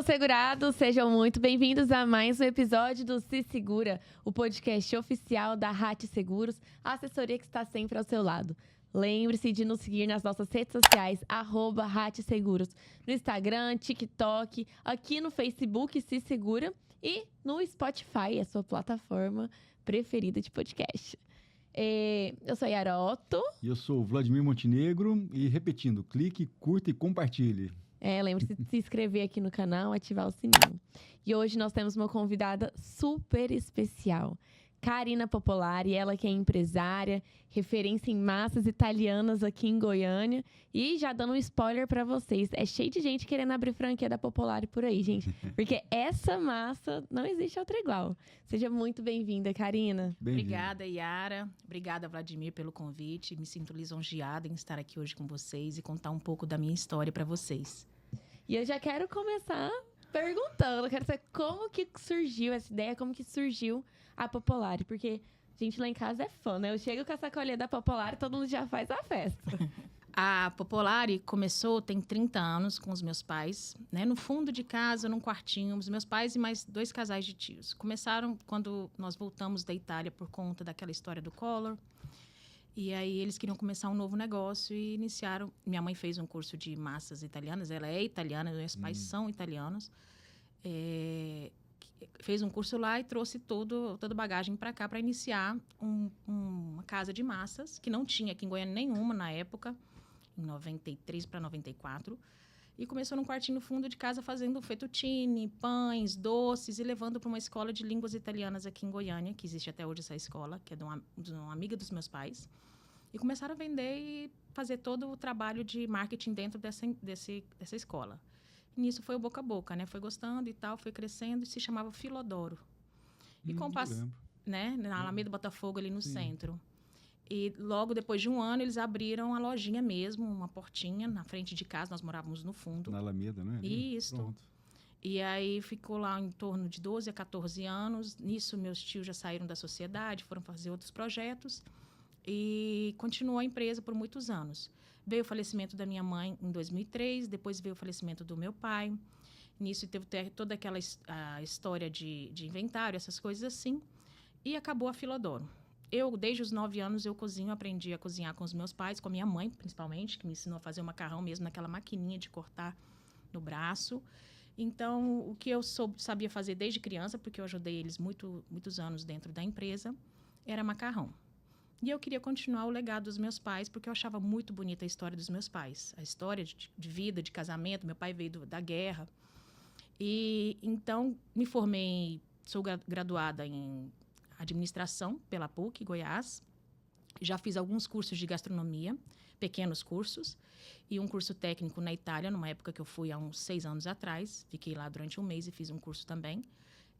meus segurados, sejam muito bem-vindos a mais um episódio do Se Segura, o podcast oficial da Hatch Seguros, a assessoria que está sempre ao seu lado. Lembre-se de nos seguir nas nossas redes sociais, @Hatch Seguros, no Instagram, TikTok, aqui no Facebook Se Segura e no Spotify, a sua plataforma preferida de podcast. Eu sou a Yara Otto. E eu sou o Vladimir Montenegro. E repetindo, clique, curta e compartilhe. Lembre-se de se inscrever aqui no canal, ativar o sininho. E hoje nós temos uma convidada super especial, Karina Popolari, ela que é empresária, referência em massas italianas aqui em Goiânia. E já dando um spoiler pra vocês, é cheio de gente querendo abrir franquia da Popolari por aí, gente. Porque essa massa não existe outra igual. Seja muito bem-vinda, Karina. Obrigada, Yara. Obrigada, Vladimir, pelo convite. Me sinto lisonjeada em estar aqui hoje com vocês e contar um pouco da minha história para vocês. E eu já quero começar perguntando, quero saber como que surgiu essa ideia, como que surgiu a Popolari, porque a gente lá em casa é fã, né? Eu chego com a sacolinha da Popolari, todo mundo já faz a festa. A Popolari começou, tem 30 anos, com os meus pais, né? No fundo de casa, num quartinho, os meus pais e mais 2 casais de tios. Começaram quando nós voltamos da Itália por conta daquela história do Collor. E aí eles queriam começar um novo negócio e iniciaram. Minha mãe fez um curso de massas italianas, ela é italiana, meus pais são italianos. Fez um curso lá e trouxe toda a bagagem para cá para iniciar uma casa de massas, que não tinha aqui em Goiânia nenhuma na época, em 93 para 94. E começou num quartinho no fundo de casa fazendo fettuccine, pães, doces e levando para uma escola de línguas italianas aqui em Goiânia, que existe até hoje essa escola, que é de uma amiga dos meus pais. E começaram a vender e fazer todo o trabalho de marketing dentro dessa escola. E nisso foi o boca a boca, né? Foi gostando e tal, foi crescendo e se chamava Filodoro. E com o passo, né? Na Alameda Botafogo, ali no centro. E logo depois de um ano, eles abriram a lojinha mesmo, uma portinha na frente de casa. Nós morávamos no fundo. Na Alameda, né? Isso. Pronto. E aí ficou lá em torno de 12 a 14 anos. Nisso, meus tios já saíram da sociedade, foram fazer outros projetos. E continuou a empresa por muitos anos. Veio o falecimento da minha mãe em 2003, depois veio o falecimento do meu pai. Nisso teve toda aquela a história de inventário, essas coisas assim. E acabou a Filodoro. Eu, desde os 9 anos, eu cozinho, aprendi a cozinhar com os meus pais, com a minha mãe, principalmente, que me ensinou a fazer o macarrão mesmo naquela maquininha de cortar no braço. Então, o que eu sabia fazer desde criança, porque eu ajudei eles muitos anos dentro da empresa, era macarrão. E eu queria continuar o legado dos meus pais, porque eu achava muito bonita a história dos meus pais. A história de vida, de casamento. Meu pai veio da guerra. E então, me formei, sou graduada em administração pela PUC, Goiás. Já fiz alguns cursos de gastronomia, pequenos cursos. E um curso técnico na Itália, numa época que eu fui há uns 6 anos atrás. Fiquei lá durante um mês e fiz um curso também.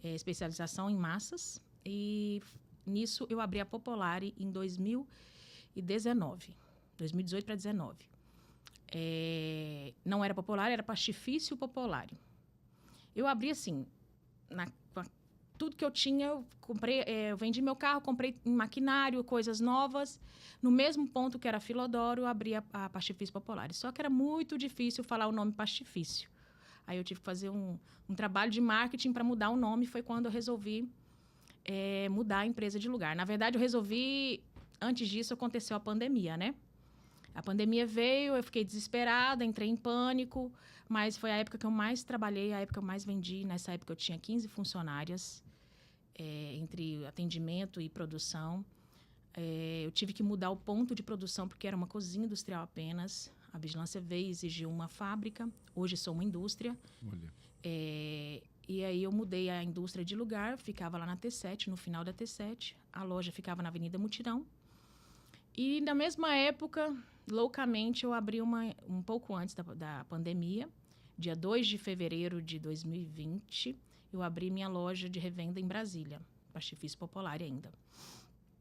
Especialização em massas. E nisso, eu abri a Popolari em 2019. 2018 para 2019. Não era Popolari, era Pastifício Popolari. Eu abri assim, tudo que eu tinha, eu comprei, eu vendi meu carro, comprei maquinário, coisas novas. No mesmo ponto que era Filodoro, eu abri a Pastifício Popolari. Só que era muito difícil falar o nome Pastifício. Aí eu tive que fazer um trabalho de marketing para mudar o nome. Foi quando eu resolvi mudar a empresa de lugar. Na verdade, eu resolvi... Antes disso, aconteceu a pandemia, né? A pandemia veio, eu fiquei desesperada, entrei em pânico, mas foi a época que eu mais trabalhei, a época que eu mais vendi. Nessa época, eu tinha 15 funcionárias, entre atendimento e produção. Eu tive que mudar o ponto de produção, porque era uma cozinha industrial apenas. A vigilância veio e exigiu uma fábrica. Hoje, sou uma indústria. Olha. E aí eu mudei a indústria de lugar, ficava lá na T7, no final da T7. A loja ficava na Avenida Mutirão. E na mesma época, loucamente, eu abri um pouco antes da pandemia, dia 2 de fevereiro de 2020, eu abri minha loja de revenda em Brasília, Pastifício Popolari ainda.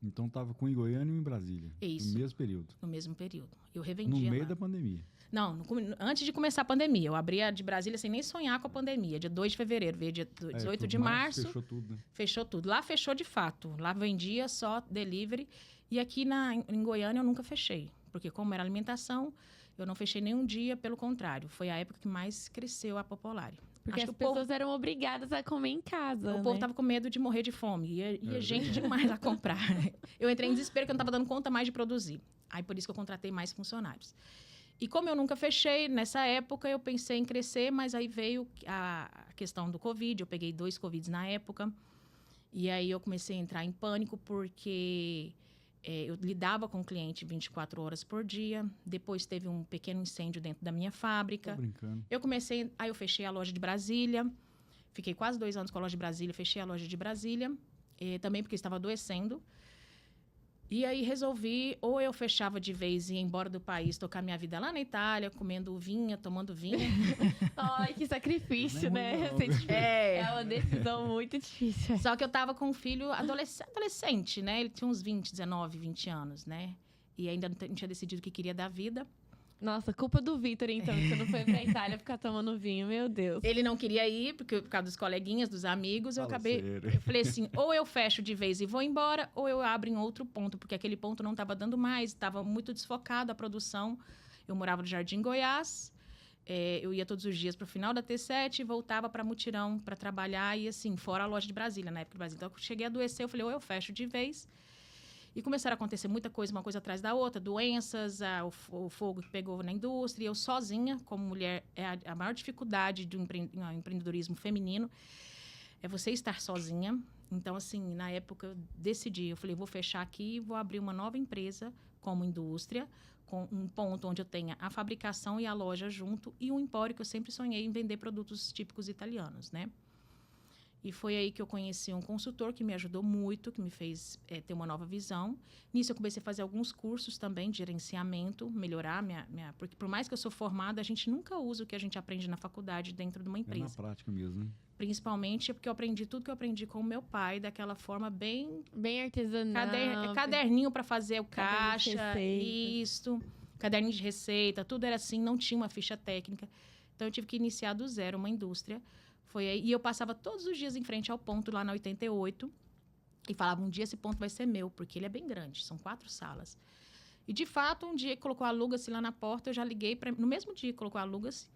Então estava com em Goiânia e em Brasília. Isso. No mesmo período. No mesmo período. Eu revendia No meio lá. da pandemia. Não, antes de começar a pandemia. Eu abri a de Brasília sem nem sonhar com a pandemia. Dia 2 de fevereiro, veio dia 18 de março. Fechou tudo, né? Fechou tudo. Lá fechou de fato. Lá vendia só delivery. E aqui em Goiânia eu nunca fechei. Porque como era alimentação, eu não fechei nenhum dia, pelo contrário. Foi a época que mais cresceu a Popolari. Porque Acho as que o povo- pessoas eram obrigadas a comer em casa, O povo né? tava com medo de morrer de fome. Ia gente verdade. demais lá comprar. Eu entrei em desespero que eu não tava dando conta mais de produzir. Aí, por isso que eu contratei mais funcionários. E como eu nunca fechei, nessa época eu pensei em crescer, mas aí veio a questão do Covid. Eu peguei 2 Covids na época. E aí eu comecei a entrar em pânico porque eu lidava com o cliente 24 horas por dia. Depois teve um pequeno incêndio dentro da minha Tô fábrica. brincando. Aí eu fechei a loja de Brasília. Fiquei quase 2 anos com a loja de Brasília, fechei a loja de Brasília, também porque eu estava adoecendo. E aí resolvi, ou eu fechava de vez e ia embora do país, tocar minha vida lá na Itália, comendo vinha, tomando vinho. Ai, que sacrifício, Não é ruim, né? não, Ser viu? difícil. É uma decisão muito difícil. Só que eu tava com um filho adolescente, né? Ele tinha uns 19, 20 anos, né? E ainda não tinha decidido o que queria da vida. Nossa, culpa do Vitor, então, que você não foi pra Itália ficar tomando vinho, meu Deus. Ele não queria ir, porque por causa dos coleguinhas, dos amigos, eu Fala acabei... sério. Eu falei assim, ou eu fecho de vez e vou embora, ou eu abro em outro ponto, porque aquele ponto não estava dando mais, estava muito desfocado a produção. Eu morava no Jardim Goiás, eu ia todos os dias para o final da T7 e voltava para Mutirão para trabalhar, e assim, fora a loja de Brasília, na época de Brasília. Então, eu cheguei a adoecer, eu falei, ou eu fecho de vez. E começaram a acontecer muita coisa, uma coisa atrás da outra, doenças, o fogo que pegou na indústria. Eu sozinha, como mulher, a maior dificuldade do empreendedorismo feminino é você estar sozinha. Então, assim, na época eu decidi, eu falei, vou fechar aqui e vou abrir uma nova empresa como indústria, com um ponto onde eu tenha a fabricação e a loja junto e um empório que eu sempre sonhei em vender produtos típicos italianos, né? E foi aí que eu conheci um consultor que me ajudou muito, que me fez ter uma nova visão. Nisso eu comecei a fazer alguns cursos também de gerenciamento, melhorar porque por mais que eu sou formada, a gente nunca usa o que a gente aprende na faculdade dentro de uma É empresa. na prática mesmo, né? Principalmente porque eu aprendi tudo que eu aprendi com o meu pai, daquela forma bem... Bem artesanal. caderninho para fazer o Caderno de caixa, receitas. isso, caderninho de receita, tudo era assim, não tinha uma ficha técnica. Então eu tive que iniciar do zero uma indústria. Foi aí, e eu passava todos os dias em frente ao ponto lá na 88 e falava, um dia esse ponto vai ser meu, porque ele é bem grande, são 4 salas. E, de fato, um dia que colocou aluga-se lá na porta, eu já liguei, no mesmo dia que colocou aluga-se,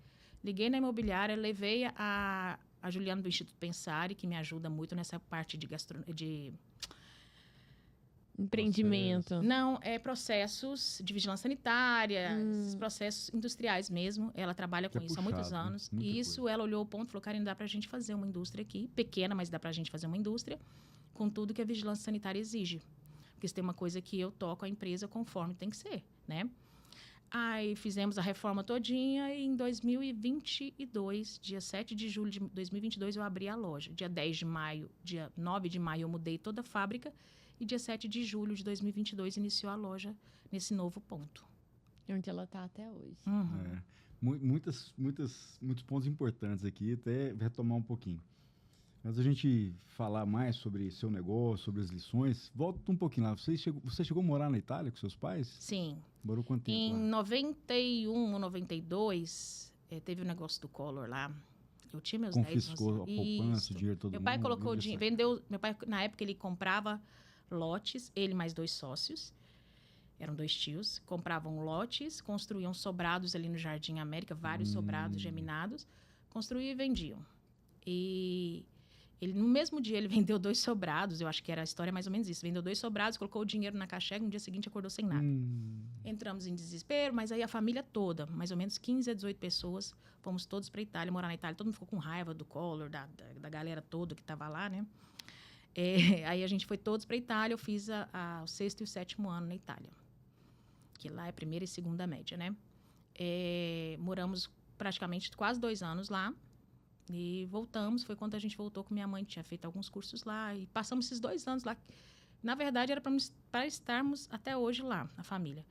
liguei na imobiliária, levei a Juliana do Instituto Pensare, que me ajuda muito nessa parte de Empreendimento. Não, processos de vigilância sanitária, esses processos industriais mesmo. Ela trabalha com Que é isso há muitos puxado, né? anos. Muita E isso, ela olhou o ponto e falou, Karine, dá pra gente fazer uma indústria aqui, pequena, mas dá pra gente fazer uma indústria, com tudo que a vigilância sanitária exige. Porque se tem uma coisa que eu toco a empresa conforme tem que ser, né? Aí fizemos a reforma todinha e em 2022, dia 7 de julho de 2022, eu abri a loja. Dia 9 de maio eu mudei toda a fábrica e dia 7 de julho de 2022 iniciou a loja nesse novo ponto. Onde ela tá até hoje. Uhum. É. Muitos pontos importantes aqui, até retomar um pouquinho. Antes da gente falar mais sobre seu negócio, sobre as lições, volta um pouquinho lá. Você chegou a morar na Itália com seus pais? Sim. Morou quanto tempo Em lá? 91 ou 92, teve o negócio do Collor lá. Eu tinha meus 10 Confiscou a anos. poupança, Isso. o dinheiro todo Meu mundo. pai colocou o lembra dinheiro, disso? vendeu. Meu pai, na época, ele comprava lotes, ele mais 2 sócios. Eram 2 tios, compravam lotes, construíam sobrados ali no Jardim América, vários sobrados geminados, construíam e vendiam. E ele, no mesmo dia, ele vendeu 2 sobrados, eu acho que era a história mais ou menos isso. Vendeu 2 sobrados, colocou o dinheiro na caixa, no dia seguinte acordou sem nada. Entramos em desespero, mas aí a família toda, mais ou menos 15 a 18 pessoas, fomos todos para a Itália, morar na Itália. Todo mundo ficou com raiva do Collor, da galera toda que estava lá, né? Aí a gente foi todos para a Itália, eu fiz o 6º e o 7º ano na Itália. Que lá é primeira e segunda média, né? Moramos praticamente quase 2 anos lá. E voltamos, foi quando a gente voltou com minha mãe, tinha feito alguns cursos lá. E passamos esses 2 anos lá. Na verdade, era para estarmos até hoje lá, a família.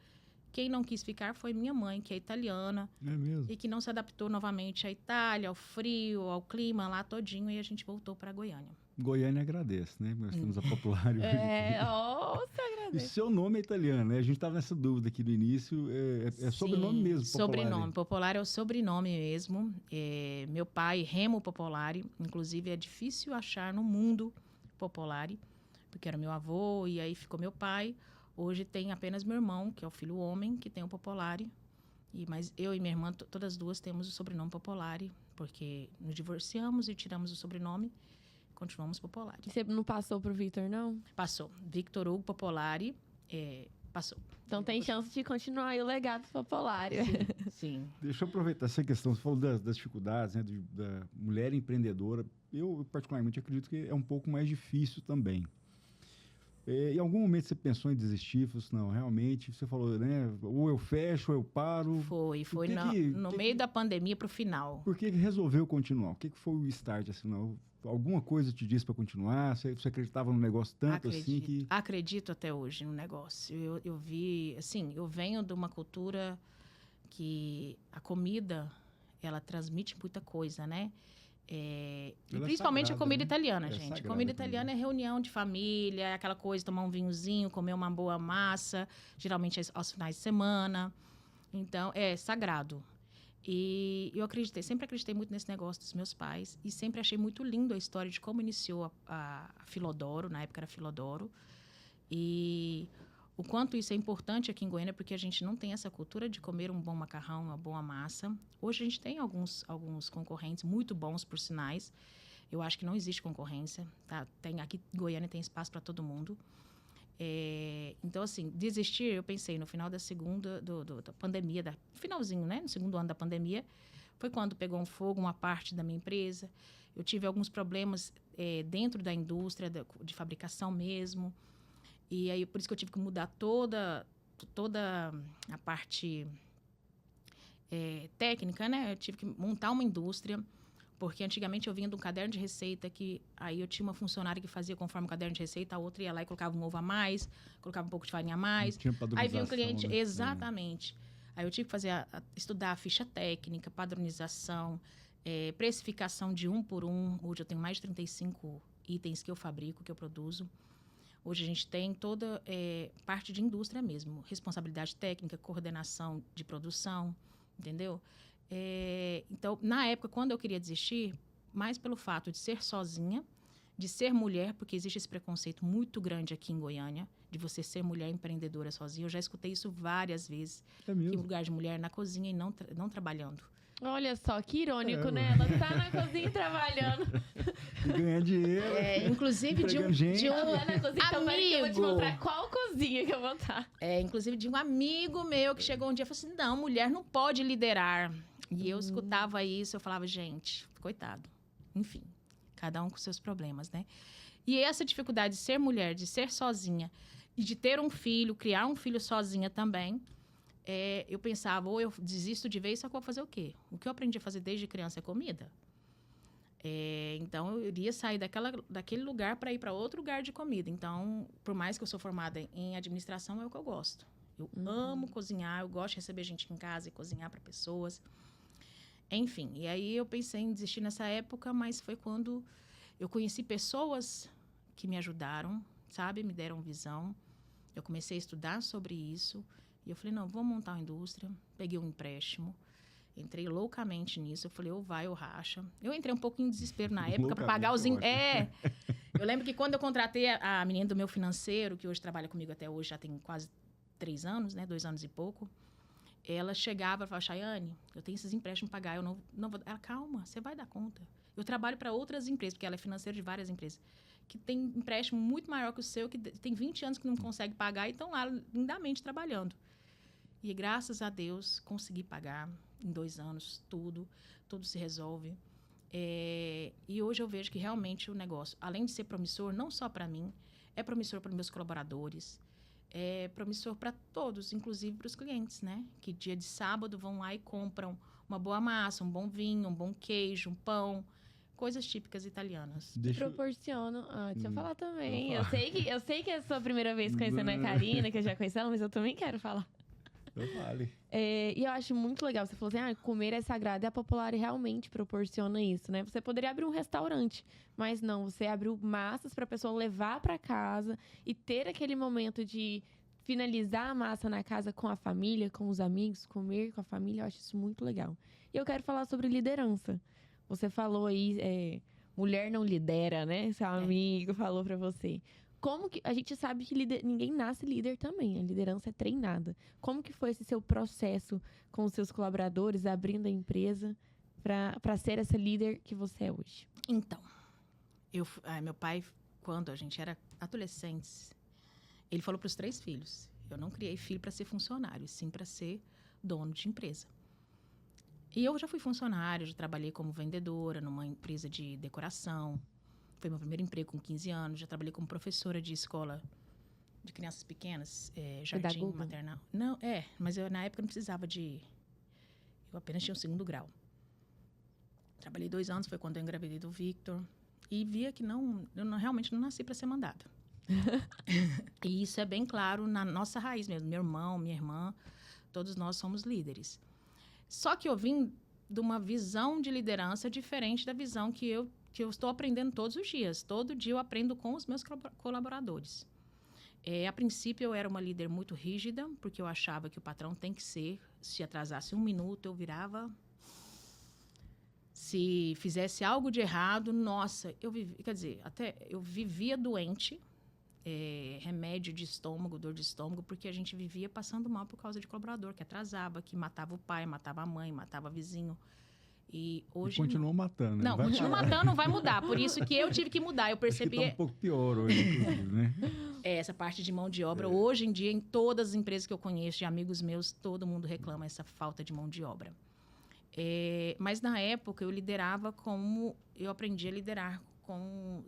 Quem não quis ficar foi minha mãe, que é italiana. É mesmo? E que não se adaptou novamente à Itália, ao frio, ao clima lá todinho. E a gente voltou para Goiânia. Goiânia agradece, né? Nós temos a Popular. Nossa, E agradeço. seu nome é italiano, né? A gente estava nessa dúvida aqui no início. É sobrenome Sim, mesmo, Popolari. Sobrenome. Popolari é o sobrenome mesmo. Meu pai, Remo Popolari. Inclusive, é difícil achar no mundo Popolari, porque era meu avô e aí ficou meu pai. Hoje tem apenas meu irmão, que é o filho homem, que tem o Popolari. Mas eu e minha irmã, todas as duas temos o sobrenome Popolari, porque nos divorciamos e tiramos o sobrenome, continuamos Popolari. E você não passou pro Vitor, não? Passou. Victor Hugo Popolari, passou. Então tem chance de continuar aí o legado Popolari. Sim. Deixa eu aproveitar essa questão. Você falou das dificuldades, né, da mulher empreendedora. Eu, particularmente, acredito que é um pouco mais difícil também. Em algum momento você pensou em desistir? Falou assim, não, realmente, você falou, né? Ou eu fecho, ou eu paro. Foi no meio da pandemia pro final. Por que resolveu continuar? O que foi o start? Assim, não? Alguma coisa te disse para continuar? Você acreditava no negócio tanto assim que... Acredito até hoje no negócio. Eu vi, assim, eu venho de uma cultura que a comida, ela transmite muita coisa, né? E principalmente sagrada, a comida né? italiana, gente. Sagrada, Comida italiana é reunião de família, é aquela coisa, tomar um vinhozinho, comer uma boa massa, geralmente aos finais de semana. Então, é sagrado. E eu sempre acreditei muito nesse negócio dos meus pais e sempre achei muito lindo a história de como iniciou a Filodoro, na época era Filodoro. E o quanto isso é importante aqui em Goiânia, porque a gente não tem essa cultura de comer um bom macarrão, uma boa massa. Hoje a gente tem alguns concorrentes muito bons, por sinais. Eu acho que não existe concorrência. Tá? Aqui em Goiânia tem espaço para todo mundo. Então, assim, desistir, eu pensei no final da da pandemia, finalzinho, né? No segundo ano da pandemia, foi quando pegou um fogo uma parte da minha empresa. Eu tive alguns problemas dentro da indústria de fabricação mesmo. E aí, por isso que eu tive que mudar toda a parte técnica, né? Eu tive que montar uma indústria, porque antigamente eu vinha de um caderno de receita que aí eu tinha uma funcionária que fazia conforme o caderno de receita, a outra ia lá e colocava um ovo a mais, colocava um pouco de farinha a mais. Aí vinha um cliente, né? Exatamente. Aí eu tive que estudar a ficha técnica, padronização, precificação de um por um. Hoje eu tenho mais de 35 itens que eu fabrico, que eu produzo. Hoje a gente tem toda parte de indústria mesmo, responsabilidade técnica, coordenação de produção, entendeu? Então, na época, quando eu queria desistir, mais pelo fato de ser sozinha, de ser mulher, porque existe esse preconceito muito grande aqui em Goiânia, de você ser mulher empreendedora sozinha. Eu já escutei isso várias vezes. É mesmo? Que lugar de mulher na cozinha e não trabalhando. Olha só, que irônico, né? Ela tá na cozinha trabalhando. E ganhando dinheiro. Inclusive de um lá na cozinha, então peraí que eu vou te mostrar qual cozinha que eu vou estar. Inclusive de um amigo meu que chegou um dia e falou assim, não, mulher não pode liderar. E eu escutava isso, eu falava, gente, coitado. Enfim, cada um com seus problemas, né? E essa dificuldade de ser mulher, de ser sozinha e de ter um filho, criar um filho sozinha também, eu pensava, ou eu desisto de vez, só que eu vou fazer o quê? O que eu aprendi a fazer desde criança é comida. Então, eu iria sair daquele lugar para ir para outro lugar de comida. Então, por mais que eu sou formada em administração, é o que eu gosto. Eu amo cozinhar, eu gosto de receber gente em casa e cozinhar para pessoas. Enfim, e aí eu pensei em desistir nessa época, mas foi quando eu conheci pessoas que me ajudaram, sabe? Me deram visão. Eu comecei a estudar sobre isso. E eu falei, não, vou montar uma indústria. Peguei um empréstimo. Entrei loucamente nisso. Eu falei, ou vai ou racha. Eu entrei um pouco em desespero na época para pagar os... Eu lembro que quando eu contratei a menina do meu financeiro, que hoje trabalha comigo até hoje, já tem quase 3 anos, né? 2 anos e pouco. Ela chegava e falava, Chayane, eu tenho esses empréstimos para pagar, eu não vou... Ela, calma, você vai dar conta. Eu trabalho para outras empresas, porque ela é financeira de várias empresas, que tem empréstimo muito maior que o seu, que tem 20 anos que não consegue pagar e estão lá lindamente trabalhando. E graças a Deus, consegui pagar em 2 anos tudo se resolve. E hoje eu vejo que realmente o negócio, além de ser promissor, não só para mim, é promissor para meus colaboradores, é promissor para todos, inclusive para os clientes, né? Que dia de sábado vão lá e compram uma boa massa, um bom vinho, um bom queijo, um pão, coisas típicas italianas. Proporciono. Deixa eu falar também. Eu sei que é a sua primeira vez conhecendo a Karina, que eu já conheci ela, mas eu também quero falar. Vale. E eu acho muito legal. Você falou assim, comer é sagrado. E a Popolari realmente proporciona isso, né? Você poderia abrir um restaurante, mas não. Você abriu massas para a pessoa levar para casa e ter aquele momento de finalizar a massa na casa com a família, com os amigos, comer com a família. Eu acho isso muito legal. E eu quero falar sobre liderança. Você falou aí, mulher não lidera, né? Seu amigo falou para você. Como que a gente sabe que ninguém nasce líder também, a liderança é treinada. Como que foi esse seu processo com os seus colaboradores, abrindo a empresa para ser essa líder que você é hoje? Então, meu pai, quando a gente era adolescentes, ele falou para os 3 filhos: eu não criei filho para ser funcionário, sim para ser dono de empresa. E eu já fui funcionária, já trabalhei como vendedora numa empresa de decoração. Foi meu primeiro emprego com 15 anos. Já trabalhei como professora de escola de crianças pequenas, jardim, Pedagogo? maternal. Não, mas na época não precisava de... Eu apenas tinha o 2º grau. Trabalhei 2 anos, foi quando eu engravidei do Victor. E via que realmente não nasci para ser mandada. E isso é bem claro na nossa raiz mesmo. Meu irmão, minha irmã, todos nós somos líderes. Só que eu vim de uma visão de liderança diferente da visão que eu estou aprendendo todos os dias. Todo dia eu aprendo com os meus colaboradores. A princípio, eu era uma líder muito rígida, porque eu achava que o patrão tem que ser. Se atrasasse 1 minuto, eu virava. Se fizesse algo de errado, nossa, eu vivia doente. Remédio de estômago, dor de estômago, porque a gente vivia passando mal por causa de colaborador, que atrasava, que matava o pai, matava a mãe, matava o vizinho. E hoje... continuou matando, né? Não, continua matando, não vai mudar. Por isso que eu tive que mudar. Eu percebi... Acho que tá um pouco pior hoje, inclusive, né? Essa parte de mão de obra, hoje em dia, em todas as empresas que eu conheço, de amigos meus, todo mundo reclama essa falta de mão de obra. Mas na época, eu aprendi a liderar com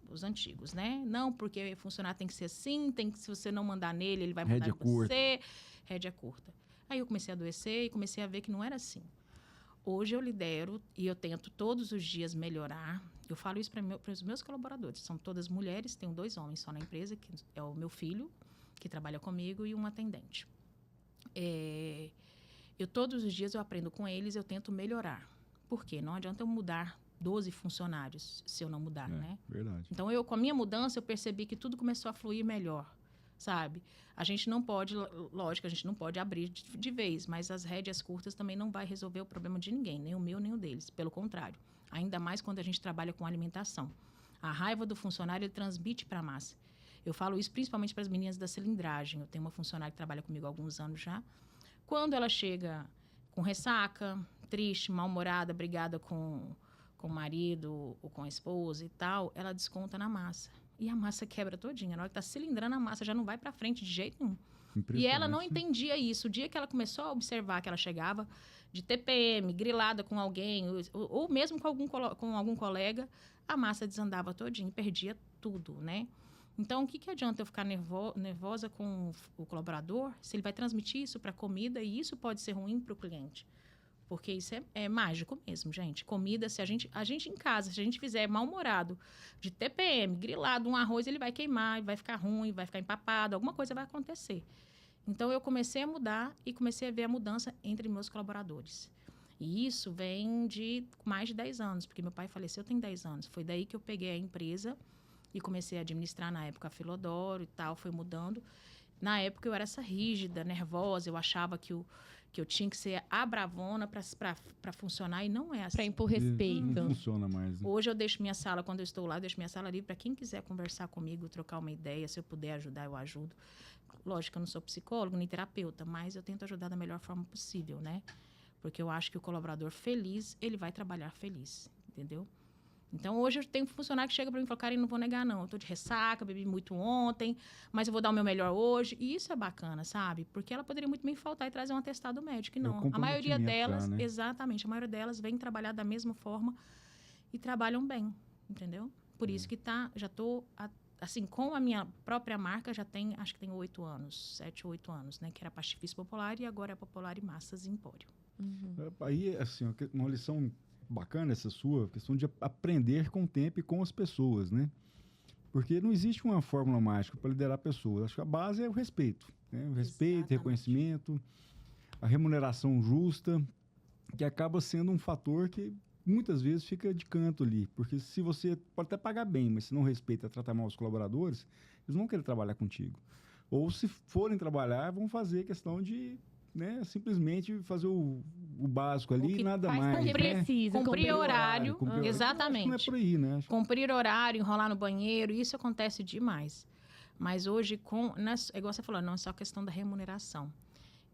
os antigos, né? Não, porque funcionário tem que ser assim, se você não mandar nele, ele vai mandar em você. Rédea curta. Aí eu comecei a adoecer e comecei a ver que não era assim. Hoje eu lidero e eu tento todos os dias melhorar. Eu falo isso para os meus colaboradores. São todas mulheres, tenho 2 homens só na empresa, que é o meu filho, que trabalha comigo, e um atendente. Todos os dias eu aprendo com eles, eu tento melhorar. Por quê? Não adianta eu mudar 12 funcionários se eu não mudar, né? Verdade. Então, com a minha mudança, eu percebi que tudo começou a fluir melhor, sabe? A gente não pode, lógico, a gente não pode abrir de vez, mas as rédeas curtas também não vai resolver o problema de ninguém, nem o meu, nem o deles. Pelo contrário, ainda mais quando a gente trabalha com alimentação. A raiva do funcionário, ele transmite para a massa. Eu falo isso principalmente para as meninas da cilindragem. Eu tenho uma funcionária que trabalha comigo há alguns anos já. Quando ela chega com ressaca, triste, mal-humorada, brigada com o marido ou com a esposa e tal, ela desconta na massa. E a massa quebra todinha. Na hora que tá cilindrando, a massa já não vai para frente de jeito nenhum. E ela não entendia isso. O dia que ela começou a observar que ela chegava de TPM, grilada com alguém, ou mesmo com algum colega, a massa desandava todinha, perdia tudo, né? Então, o que adianta eu ficar nervosa com o colaborador se ele vai transmitir isso para a comida e isso pode ser ruim para o cliente? Porque isso é mágico mesmo, gente. Comida, se a gente em casa, se a gente fizer mal-humorado, de TPM, grilado, um arroz, ele vai queimar, vai ficar ruim, vai ficar empapado, alguma coisa vai acontecer. Então, eu comecei a mudar e comecei a ver a mudança entre meus colaboradores. E isso vem de mais de 10 anos, porque meu pai faleceu tem 10 anos. Foi daí que eu peguei a empresa e comecei a administrar, na época, a Filodoro e tal, foi mudando. Na época, eu era essa rígida, nervosa, eu achava que eu tinha que ser a bravona para funcionar, e não é assim. Para impor respeito. Não funciona mais. Né? Hoje eu deixo minha sala, quando eu estou lá, eu deixo minha sala livre para quem quiser conversar comigo, trocar uma ideia, se eu puder ajudar, eu ajudo. Lógico que eu não sou psicólogo nem terapeuta, mas eu tento ajudar da melhor forma possível, né? Porque eu acho que o colaborador feliz, ele vai trabalhar feliz, entendeu? Então, hoje eu tenho um funcionário que chega para mim e fala: Karen, não vou negar, não. Eu tô de ressaca, bebi muito ontem, mas eu vou dar o meu melhor hoje. E isso é bacana, sabe? Porque ela poderia muito bem faltar e trazer um atestado médico. E não. A maioria delas, né? Exatamente, a maioria delas vem trabalhar da mesma forma e trabalham bem, entendeu? Por isso que já tô, assim, com a minha própria marca, acho que tem 8 anos, 7 ou 8 anos, né? Que era Pacifício Popular e agora é Popular e Massas Empório. Uhum. Aí, assim, uma lição bacana essa sua, questão de aprender com o tempo e com as pessoas, né? Porque não existe uma fórmula mágica para liderar pessoas. Acho que a base é o respeito, né? O respeito, reconhecimento, a remuneração justa, que acaba sendo um fator que muitas vezes fica de canto ali. Porque se você pode até pagar bem, mas se não respeita, tratar mal os colaboradores, eles não vão querer trabalhar contigo. Ou se forem trabalhar, vão fazer questão de... né, simplesmente fazer o básico ali e nada mais. Cumprir horário. Exatamente. Não é por aí, né? Cumprir horário, enrolar no banheiro, isso acontece demais. Mas hoje, é igual você falou, não é só questão da remuneração.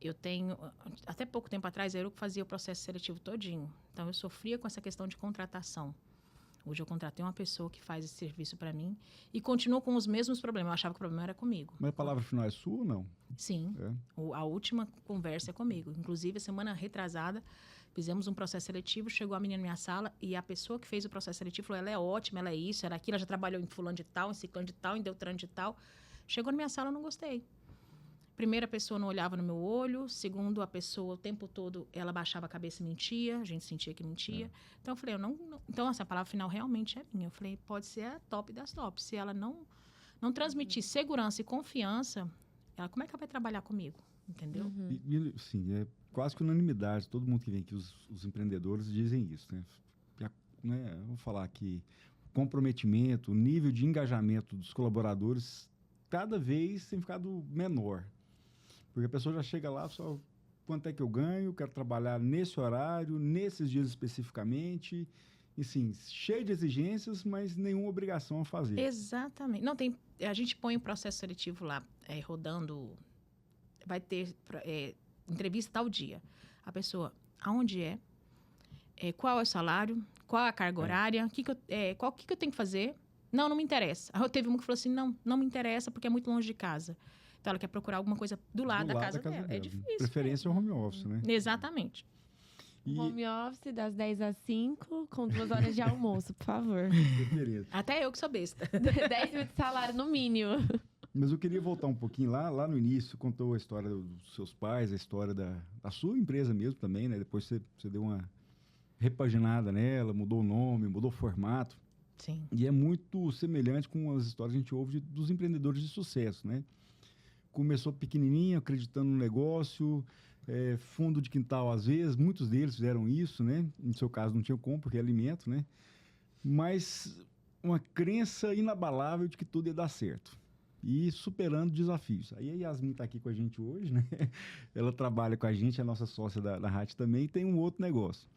Eu tenho, até pouco tempo atrás, eu que fazia o processo seletivo todinho. Então, eu sofria com essa questão de contratação. Hoje eu contratei uma pessoa que faz esse serviço para mim e continuo com os mesmos problemas. Eu achava que o problema era comigo. Mas a palavra final é sua ou não? Sim. A última conversa é comigo. Inclusive, a semana retrasada, fizemos um processo seletivo, chegou a menina na minha sala e a pessoa que fez o processo seletivo falou, ela é ótima, ela é isso, ela é aquilo, ela já trabalhou em fulano de tal, em ciclano de tal, em Deltrano de tal. Chegou na minha sala, eu não gostei. Primeira, a pessoa não olhava no meu olho. Segundo, a pessoa, o tempo todo, ela baixava a cabeça e mentia. A gente sentia que mentia. Então, eu falei, então, essa palavra final realmente é minha. Eu falei, pode ser a top das tops. Se ela não transmitir segurança e confiança, como é que ela vai trabalhar comigo? Entendeu? Sim, é quase que unanimidade. Todo mundo que vem aqui, os empreendedores, dizem isso, né? Vou falar que o comprometimento, o nível de engajamento dos colaboradores, cada vez tem ficado menor. Porque a pessoa já chega lá, só quanto é que eu ganho, quero trabalhar nesse horário, nesses dias especificamente, e sim, cheio de exigências, mas nenhuma obrigação a fazer. Exatamente. Não, a gente põe o processo seletivo lá, rodando, vai ter entrevista tal dia. A pessoa, aonde qual é o salário, qual é a carga horária, o que eu tenho que fazer? Não me interessa. Teve uma que falou assim, não me interessa porque é muito longe de casa. Então, ela quer procurar alguma coisa do lado da casa dela. É difícil. Preferência é o home office, né? Exatamente. Home office das 10 às 5, com 2 horas de almoço, por favor. Até eu que sou besta. 10 mil de salário no mínimo. Mas eu queria voltar um pouquinho lá no início, contou a história dos seus pais, a história da sua empresa mesmo também, né? Depois você deu uma repaginada nela, mudou o nome, mudou o formato. Sim. E é muito semelhante com as histórias que a gente ouve dos empreendedores de sucesso, né? Começou pequenininho, acreditando no negócio, fundo de quintal às vezes, muitos deles fizeram isso, né? No seu caso não tinha como, porque é alimento, né? Mas uma crença inabalável de que tudo ia dar certo. E superando desafios. Aí a Yasmin está aqui com a gente hoje, né? Ela trabalha com a gente, é nossa sócia da RAT também, e tem um outro negócio.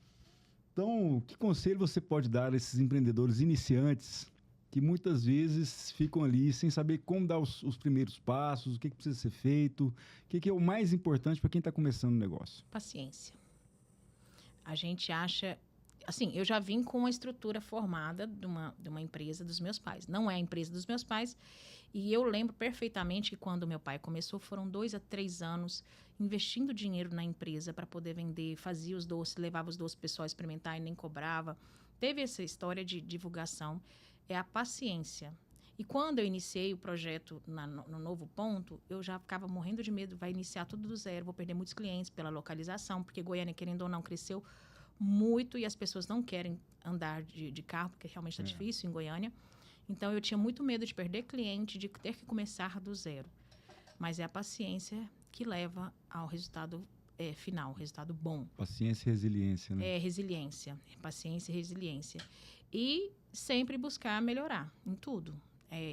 Então, que conselho você pode dar a esses empreendedores iniciantes que muitas vezes ficam ali sem saber como dar os primeiros passos, o que precisa ser feito, o que é o mais importante para quem está começando o negócio? Paciência. A gente acha... Assim, eu já vim com uma estrutura formada de uma empresa dos meus pais. Não é a empresa dos meus pais. E eu lembro perfeitamente que quando meu pai começou, foram 2 a 3 anos investindo dinheiro na empresa para poder vender, fazia os doces, levava os doces para o pessoal experimentar e nem cobrava. Teve essa história de divulgação. É a paciência. E quando eu iniciei o projeto no Novo Ponto, eu já ficava morrendo de medo, vai iniciar tudo do zero, vou perder muitos clientes pela localização, porque Goiânia, querendo ou não, cresceu muito e as pessoas não querem andar de carro, porque realmente está difícil em Goiânia. Então, eu tinha muito medo de perder cliente, de ter que começar do zero. Mas é a paciência que leva ao resultado final, resultado bom. Paciência e resiliência, né? Resiliência. Paciência e resiliência. E sempre buscar melhorar em tudo.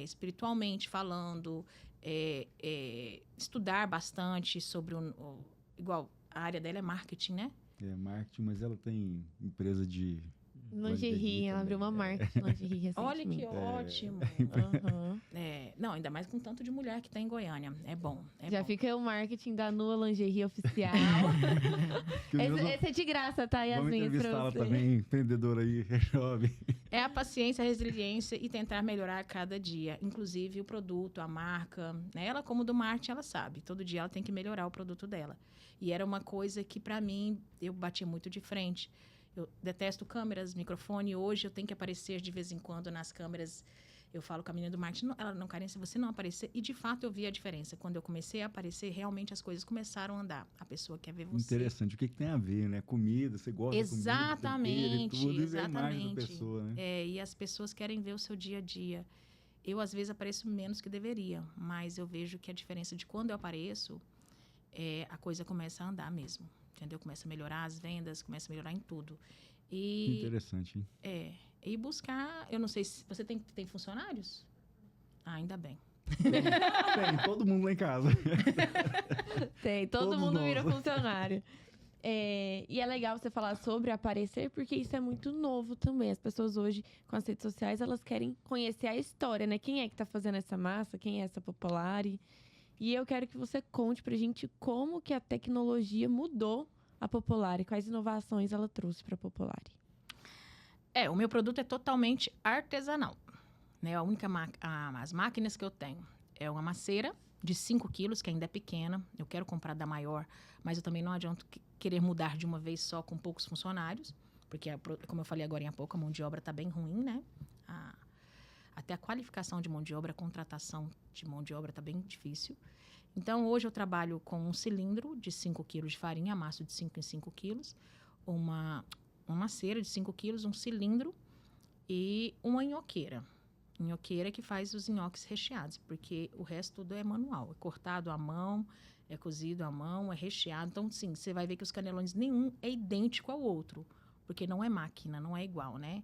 Espiritualmente falando, estudar bastante sobre igual, a área dela é marketing, né? Marketing, mas ela tem empresa de... Lingerie, ela abriu uma marca de lingerie recentemente. Olha que ótimo. Não, ainda mais com tanto de mulher que tem em Goiânia. É bom. Já fica o marketing da Nua Lingerie Oficial. esse é de graça, tá, Yasmin? Vamos entrevistá-la também, empreendedora aí, jovem. É a paciência, a resiliência e tentar melhorar a cada dia. Inclusive o produto, a marca. Né? Ela, como do marketing, ela sabe. Todo dia ela tem que melhorar o produto dela. E era uma coisa que, para mim, eu batia muito de frente. Eu detesto câmeras, microfone. Hoje eu tenho que aparecer de vez em quando nas câmeras. Eu falo com a menina do marketing, ela não carência, você não aparecer. E, de fato, eu vi a diferença. Quando eu comecei a aparecer, realmente as coisas começaram a andar. A pessoa quer ver você. Interessante. O que tem a ver, né? Comida, você gosta de comida, exatamente, tudo, exatamente. É a imagem da pessoa, né? E as pessoas querem ver o seu dia a dia. Eu, às vezes, apareço menos que deveria. Mas eu vejo que a diferença de quando eu apareço, a coisa começa a andar mesmo. Entendeu? Começa a melhorar as vendas, começa a melhorar em tudo. E, interessante, hein? E buscar... Eu não sei se... Você tem funcionários? Ainda bem. Tem, todo mundo lá em casa. Tem, todo mundo vira funcionário. E é legal você falar sobre aparecer, porque isso é muito novo também. As pessoas hoje, com as redes sociais, elas querem conhecer a história, né? Quem é que tá fazendo essa massa? Quem é essa Popolare? E eu quero que você conte pra gente como que a tecnologia mudou a Popolare, quais inovações ela trouxe pra Popolare. O meu produto é totalmente artesanal, né? As máquinas que eu tenho é uma maceira de 5 quilos, que ainda é pequena. Eu quero comprar da maior, mas eu também não adianto querer mudar de uma vez só com poucos funcionários, porque, como eu falei agora há pouco, a mão de obra está bem ruim, né? Até a qualificação de mão de obra, a contratação de mão de obra está bem difícil. Então, hoje eu trabalho com um cilindro de 5 quilos de farinha, amasso de 5 em 5 quilos, uma maceira de 5 quilos, um cilindro e uma nhoqueira. Nhoqueira que faz os nhoques recheados, porque o resto tudo é manual. É cortado à mão, é cozido à mão, é recheado. Então, sim, você vai ver que os canelões, nenhum é idêntico ao outro, porque não é máquina, não é igual, né?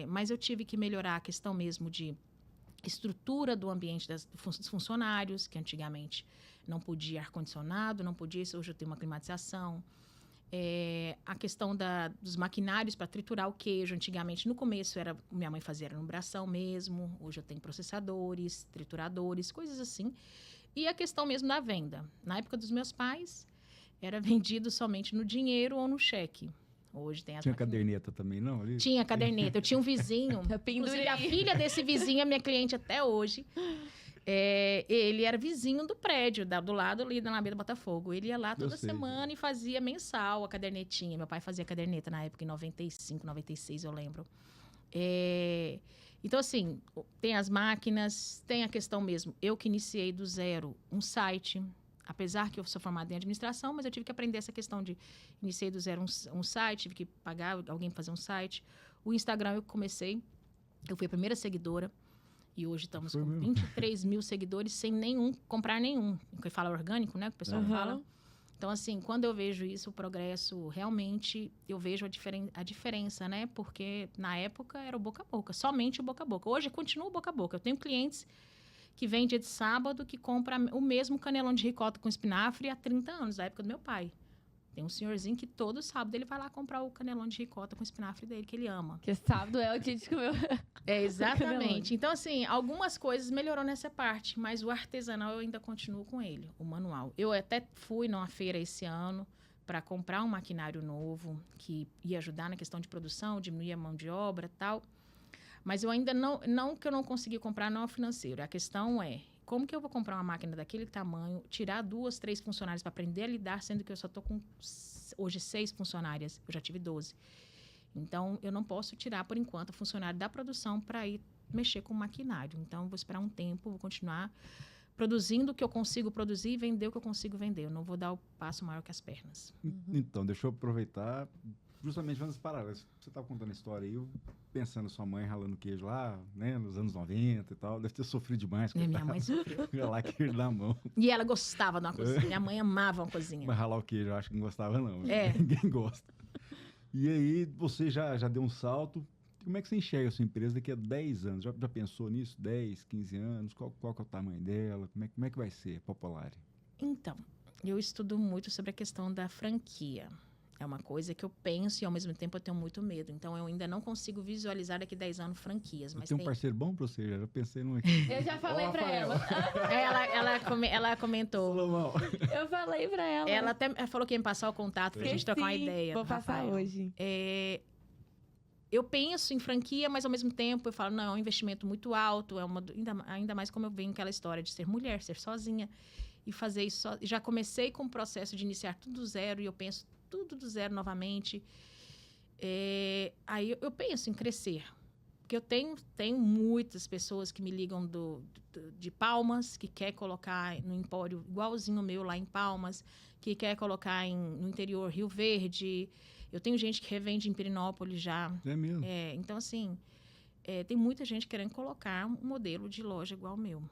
Mas eu tive que melhorar a questão mesmo de estrutura do ambiente dos funcionários, que antigamente não podia ar-condicionado, não podia isso, hoje eu tenho uma climatização. A questão dos maquinários para triturar o queijo, antigamente, no começo, minha mãe fazia no bração mesmo, hoje eu tenho processadores, trituradores, coisas assim. E a questão mesmo da venda. Na época dos meus pais, era vendido somente no dinheiro ou no cheque. Hoje tem as Tinha caderneta também, não? Ali? Tinha caderneta. Eu tinha um vizinho. Inclusive, a filha desse vizinho é minha cliente até hoje. Ele era vizinho do prédio, do lado ali da Alameda Botafogo. Ele ia lá toda semana e fazia mensal a cadernetinha. Meu pai fazia caderneta na época, em 95, 96, eu lembro. Então, assim, tem as máquinas, tem a questão mesmo. Eu que iniciei do zero um site. Apesar que eu sou formada em administração, mas eu tive que aprender essa questão de iniciei do zero um site, tive que pagar alguém para fazer um site. O Instagram eu comecei, eu fui a primeira seguidora e hoje estamos com 23 mil seguidores sem comprar nenhum. Que fala orgânico, né? Que o pessoal fala. Então, assim, quando eu vejo isso, o progresso, realmente, eu vejo a diferença, né? Porque na época era o boca a boca, somente o boca a boca. Hoje continua o boca a boca. Eu tenho clientes que vem dia de sábado, que compra o mesmo canelão de ricota com espinafre há 30 anos, da época do meu pai. Tem um senhorzinho que todo sábado ele vai lá comprar o canelão de ricota com espinafre dele, que ele ama. Que sábado é o dia de comer. Exatamente. Então, assim, algumas coisas melhorou nessa parte, mas o artesanal eu ainda continuo com ele, o manual. Eu até fui numa feira esse ano para comprar um maquinário novo, que ia ajudar na questão de produção, diminuir a mão de obra e tal. Mas eu ainda não que eu não consegui comprar, não é financeiro. A questão é, como que eu vou comprar uma máquina daquele tamanho, tirar 2, 3 funcionários para aprender a lidar, sendo que eu só estou com, hoje, 6 funcionárias. Eu já tive 12. Então, eu não posso tirar, por enquanto, a funcionário da produção para ir mexer com o maquinário. Então, eu vou esperar um tempo, vou continuar produzindo o que eu consigo produzir e vender o que eu consigo vender. Eu não vou dar o passo maior que as pernas. Então, deixa eu aproveitar... Justamente vamos parar. Você estava contando a história aí, eu pensando sua mãe ralando queijo lá, né, nos anos 90 e tal, deve ter sofrido demais. Minha mãe sofreu. Ia lá queijo na mão. E ela gostava de uma cozinha. Minha mãe amava uma cozinha. Mas ralar o queijo, eu acho que não gostava não. Ninguém gosta. E aí, você já deu um salto. Como é que você enxerga a sua empresa daqui a 10 anos? Já pensou nisso? 10, 15 anos? Qual que é o tamanho dela? Como é que vai ser Popolare? Então, eu estudo muito sobre a questão da franquia. É uma coisa que eu penso e, ao mesmo tempo, eu tenho muito medo. Então, eu ainda não consigo visualizar daqui a 10 anos franquias. Mas tem um parceiro bom pra você? Já pensei num aqui. Eu já falei pra ela. Ela comentou. Eu falei pra ela. Ela até falou que ia me passar o contato pra gente trocar uma ideia. Vou passar hoje. Eu penso em franquia, mas, ao mesmo tempo, eu falo, não, é um investimento muito alto. Ainda mais como eu venho aquela história de ser mulher, ser sozinha. E fazer isso já comecei com o processo de iniciar tudo do zero e eu penso tudo do zero novamente. Aí eu penso em crescer. Porque eu tenho muitas pessoas que me ligam de Palmas, que quer colocar no empório igualzinho o meu lá em Palmas, que quer colocar no interior Rio Verde. Eu tenho gente que revende em Pirinópolis já. É mesmo? Então, assim, tem muita gente querendo colocar um modelo de loja igual ao meu.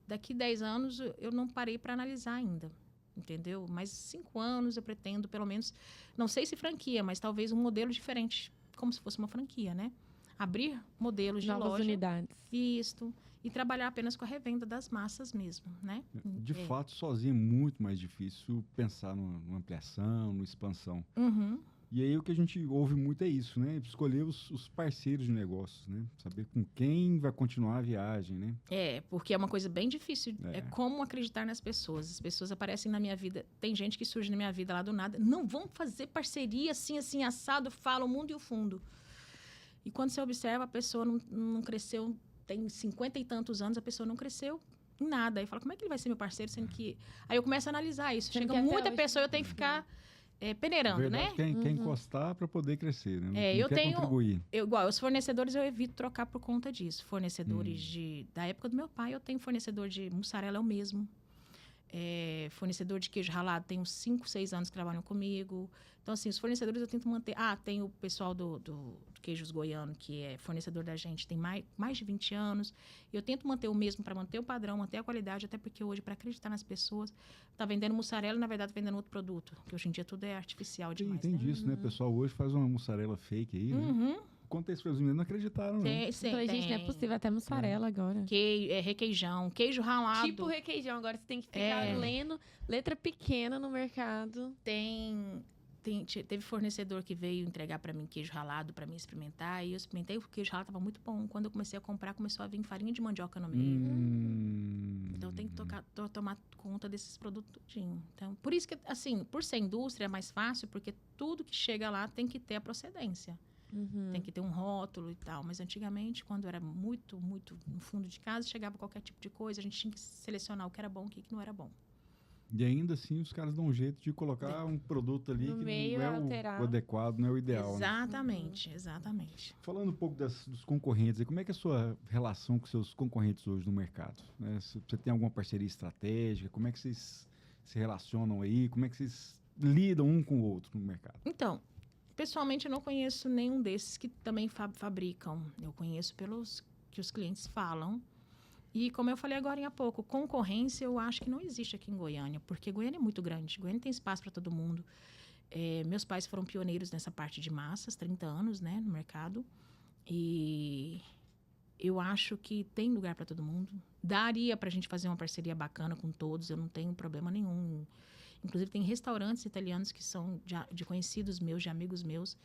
Daqui 10 anos, eu não parei para analisar ainda. Entendeu? Mas 5 anos eu pretendo, pelo menos, não sei se franquia, mas talvez um modelo diferente, como se fosse uma franquia, né? Abrir modelos de novas loja. Unidades. Isso. e trabalhar apenas com a revenda das massas mesmo, né? De fato, sozinho é muito mais difícil pensar numa ampliação, numa expansão. Uhum. E aí o que a gente ouve muito é isso, né? Escolher os parceiros de negócios, né? Saber com quem vai continuar a viagem, né? Porque é uma coisa bem difícil. É. É como acreditar nas pessoas. As pessoas aparecem na minha vida. Tem gente que surge na minha vida lá do nada. Não, vamos fazer parceria assim, assado, fala o mundo e o fundo. E quando você observa, a pessoa não cresceu, tem 50 e tantos anos, a pessoa não cresceu em nada. Aí fala, como é que ele vai ser meu parceiro, sendo que... Aí eu começo a analisar isso. Sendo Chega que até muita hoje- pessoa, eu tenho que ficar peneirando, Verdade, né? quer encostar para poder crescer, né? Não eu quer tenho- contribuir. Igual, os fornecedores eu evito trocar por conta disso. Fornecedores da época do meu pai, eu tenho fornecedor de mussarela, é o mesmo. Fornecedor de queijo ralado, tem uns 5, 6 anos que trabalham comigo. Então, assim, os fornecedores eu tento manter... tem o pessoal do Queijos Goiano, que é fornecedor da gente, tem mais de 20 anos. Eu tento manter o mesmo para manter o padrão, manter a qualidade, até porque hoje, para acreditar nas pessoas, tá vendendo mussarela e, na verdade, vendendo outro produto. Porque hoje em dia tudo é artificial demais, Tem né? disso, né? O pessoal hoje faz uma mussarela fake aí, né? Uhum. Conta isso para os meninos, não acreditaram, não. Tem, Eu falei, gente, não é possível, até mussarela agora. Requeijão, queijo ralado. Tipo requeijão, agora você tem que ficar lendo letra pequena no mercado. Teve fornecedor que veio entregar para mim queijo ralado para mim experimentar. E eu experimentei, o queijo ralado estava muito bom. Quando eu comecei a comprar, começou a vir farinha de mandioca no meio. Então, tem que tomar conta desses produtos tudinho. Então, por isso que, assim, por ser indústria é mais fácil, porque tudo que chega lá tem que ter a procedência. Tem que ter um rótulo e tal. Mas antigamente, quando era muito, muito no fundo de casa, chegava qualquer tipo de coisa, a gente tinha que selecionar o que era bom e o que não era bom. E ainda assim, os caras dão um jeito de colocar um produto ali No que meio, não é alterar. o adequado, não é o ideal. Né? Exatamente. Falando um pouco dos concorrentes, como é que é a sua relação com seus concorrentes hoje no mercado? Né? Você tem alguma parceria estratégica? Como é que vocês se relacionam aí? Como é que vocês lidam um com o outro no mercado? Então, pessoalmente, eu não conheço nenhum desses que também fabricam. Eu conheço pelos que os clientes falam. E, como eu falei agora há pouco, concorrência eu acho que não existe aqui em Goiânia, porque Goiânia é muito grande. Goiânia tem espaço para todo mundo. Meus pais foram pioneiros nessa parte de massas, 30 anos, né, no mercado. E eu acho que tem lugar para todo mundo. Daria para a gente fazer uma parceria bacana com todos, eu não tenho problema nenhum. Inclusive, tem restaurantes italianos que são de conhecidos meus, de amigos meus.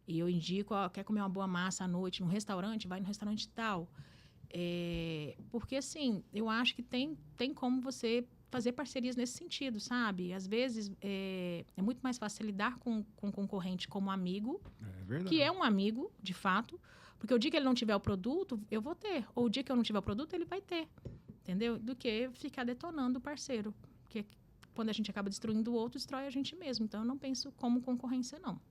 E eu indico, quer comer uma boa massa à noite num restaurante? Vai no restaurante tal. Porque, assim, eu acho que tem como você fazer parcerias nesse sentido, sabe? Às vezes, é muito mais fácil lidar com um concorrente como amigo, que é um amigo, de fato. Porque o dia que ele não tiver o produto, eu vou ter. Ou o dia que eu não tiver o produto, ele vai ter. Entendeu? Do que ficar detonando o parceiro. Porque quando a gente acaba destruindo o outro, destrói a gente mesmo. Então, eu não penso como concorrência, não.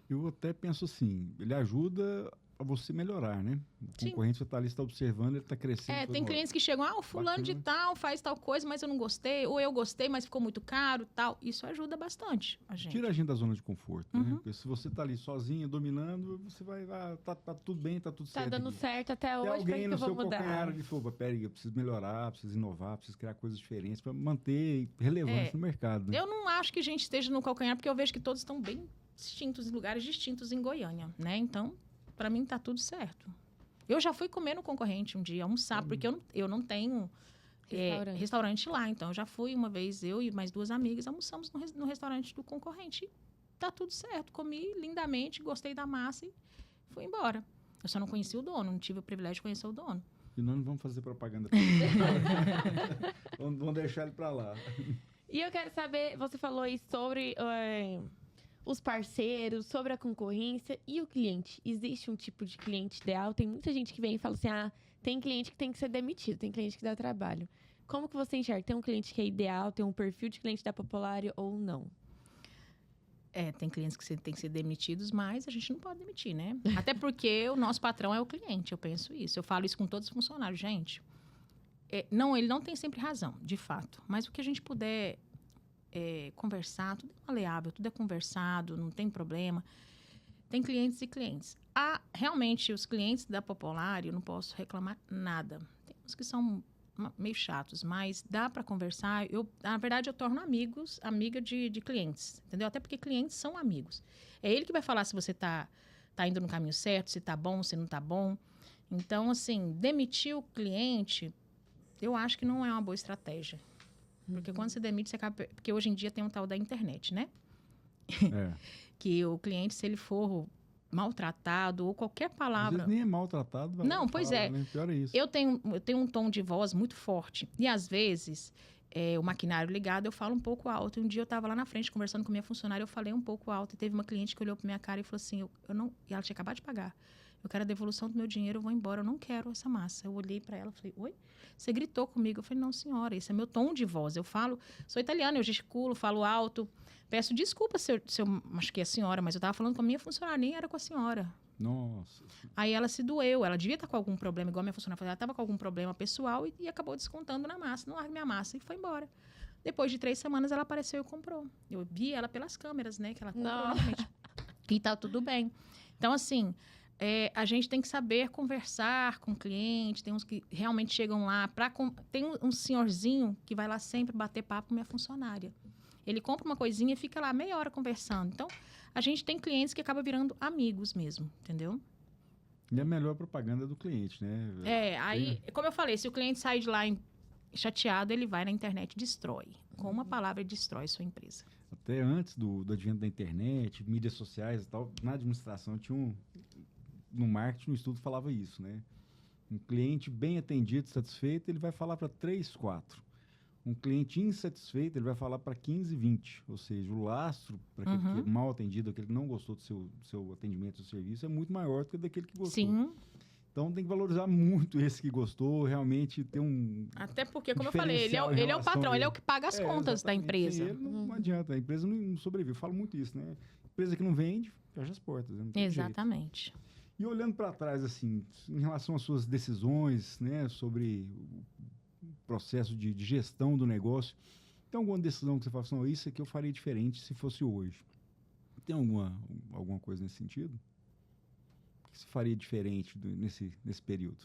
Eu até penso assim, ele ajuda a você melhorar, né? O Sim. concorrente está ali, está observando, ele está crescendo. Tem clientes que chegam, o fulano de tal faz tal coisa, mas eu não gostei. Ou eu gostei, mas ficou muito caro, tal. Isso ajuda bastante a gente. Tira a gente da zona de conforto, né? Porque se você está ali sozinha, dominando, você vai, tá tudo bem, tá tudo certo. Tá dando aqui. certo até Tem hoje, por alguém que no eu vou seu mudar? calcanhar que falou, peraí, eu preciso melhorar, preciso inovar, preciso criar coisas diferentes para manter relevância no mercado. Né? Eu não acho que a gente esteja no calcanhar, porque eu vejo que todos estão bem distintos, em lugares distintos em Goiânia, né? Então, para mim, tá tudo certo. Eu já fui comer no concorrente um dia, almoçar, porque eu não tenho restaurante lá. Então, eu já fui uma vez, eu e mais 2 amigas, almoçamos no restaurante do concorrente. E tá tudo certo. Comi lindamente, gostei da massa e fui embora. Eu só não conheci o dono, não tive o privilégio de conhecer o dono. E nós não vamos fazer propaganda pra ele. Vamos deixar ele para lá. E eu quero saber, você falou aí sobre os parceiros, sobre a concorrência e o cliente. Existe um tipo de cliente ideal? Tem muita gente que vem e fala assim, tem cliente que tem que ser demitido, tem cliente que dá trabalho. Como que você enxerga? Tem um cliente que é ideal, tem um perfil de cliente da Populário ou não? Tem clientes que têm que ser demitidos, mas a gente não pode demitir, né? Até porque o nosso patrão é o cliente, eu penso isso. Eu falo isso com todos os funcionários. Gente, ele não tem sempre razão, de fato. Mas o que a gente puder conversar, tudo é maleável, tudo é conversado, não tem problema. Tem clientes e clientes. Realmente, os clientes da Populário, eu não posso reclamar nada. Tem uns que são meio chatos, mas dá para conversar. Na verdade, eu torno amiga de clientes, entendeu? Até porque clientes são amigos. É ele que vai falar se você tá indo no caminho certo, se tá bom, se não tá bom. Então, assim, demitir o cliente, eu acho que não é uma boa estratégia. Porque quando você demite, você acaba... Porque hoje em dia tem um tal da internet, né? É. Que o cliente, se ele for maltratado ou qualquer Às palavra... vezes nem é maltratado. vai Não, lá, pois fala, é. né? Pior é isso. Eu tenho um tom de voz muito forte. E, às vezes, o maquinário ligado, eu falo um pouco alto. E um dia eu estava lá na frente, conversando com minha funcionária, eu falei um pouco alto. E teve uma cliente que olhou para minha cara e falou assim, eu não... E ela tinha acabado de pagar. Eu quero a devolução do meu dinheiro, eu vou embora, eu não quero essa massa. Eu olhei para ela e falei, oi? Você gritou comigo? Eu falei, não, senhora, esse é meu tom de voz. Eu falo, sou italiana, eu gesticulo, falo alto. Peço desculpa se eu machuquei a senhora, mas eu estava falando com a minha funcionária, nem era com a senhora. Nossa. Aí ela se doeu, ela devia estar com algum problema, igual a minha funcionária falou, ela estava com algum problema pessoal e acabou descontando na massa, não larga minha massa, e foi embora. Depois de 3 semanas, ela apareceu e comprou. Eu vi ela pelas câmeras, né, que ela comprou realmente. E tá tudo bem. Então, assim, a gente tem que saber conversar com o cliente, tem uns que realmente chegam lá, tem um senhorzinho que vai lá sempre bater papo com minha funcionária. Ele compra uma coisinha e fica lá meia hora conversando. Então, a gente tem clientes que acabam virando amigos mesmo, entendeu? E a melhor propaganda do cliente, né? Aí, como eu falei, se o cliente sair de lá chateado, ele vai na internet e destrói. Com uma palavra, ele destrói sua empresa. Até antes do advento da internet, mídias sociais e tal, na administração tinha no marketing, no estudo falava isso, né? Um cliente bem atendido, satisfeito, ele vai falar para 3, 4. Um cliente insatisfeito, ele vai falar para 15, 20. Ou seja, o lastro para aquele que é mal atendido, aquele que não gostou do seu atendimento, do serviço, é muito maior do que daquele que gostou. Sim. Então, tem que valorizar muito esse que gostou, realmente ter um... Até porque, como eu falei, ele é o patrão, ele é o que paga as contas da empresa. Sem ele não adianta, a empresa não sobrevive. Eu falo muito isso, né? Empresa que não vende, fecha as portas. Né? Exatamente. Jeito. E olhando para trás, assim, em relação às suas decisões, né, sobre o processo de gestão do negócio, tem alguma decisão que você fala assim, não, isso aqui eu faria diferente se fosse hoje? Tem alguma coisa nesse sentido? O que você faria diferente nesse período?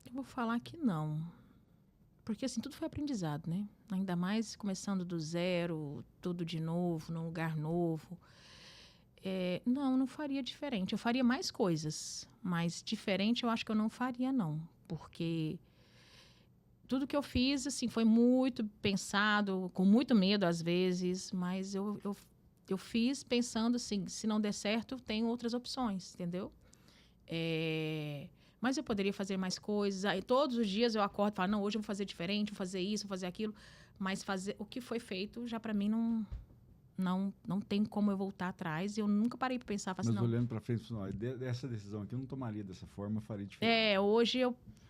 Eu vou falar que não. Porque, assim, tudo foi aprendizado, né? Ainda mais começando do zero, tudo de novo, num lugar novo. Não faria diferente. Eu faria mais coisas, mas diferente eu acho que eu não faria, não. Porque tudo que eu fiz, assim, foi muito pensado, com muito medo às vezes, mas eu fiz pensando assim, se não der certo, tem outras opções, entendeu? Mas eu poderia fazer mais coisas. Aí, todos os dias eu acordo e falo, não, hoje eu vou fazer diferente, vou fazer isso, vou fazer aquilo. Mas fazer o que foi feito já para mim não tem como eu voltar atrás. Eu nunca parei para pensar, assim, mas olhando para frente, dessa decisão aqui eu não tomaria dessa forma, eu faria diferente. Hoje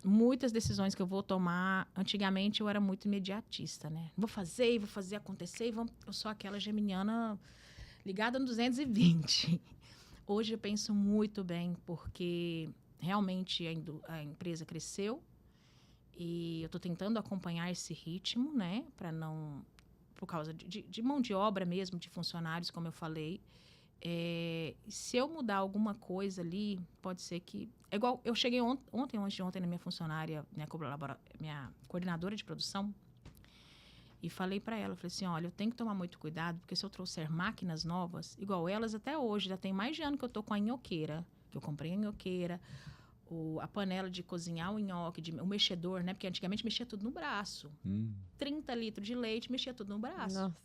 muitas decisões que eu vou tomar, antigamente eu era muito imediatista, né? Vou fazer acontecer, eu sou aquela geminiana ligada no 220. Hoje eu penso muito bem, porque realmente a empresa cresceu e eu estou tentando acompanhar esse ritmo, né? Para não... por causa de mão de obra mesmo, de funcionários, como eu falei. Se eu mudar alguma coisa ali, pode ser que... É igual, eu cheguei ontem na minha funcionária, minha coordenadora de produção, e falei para ela, falei assim, olha, eu tenho que tomar muito cuidado, porque se eu trouxer máquinas novas, igual elas até hoje, já tem mais de ano que eu tô com a nhoqueira, que eu comprei a nhoqueira, a panela de cozinhar o nhoque, o mexedor, né? Porque antigamente mexia tudo no braço. 30 litros de leite, mexia tudo no braço. Nossa.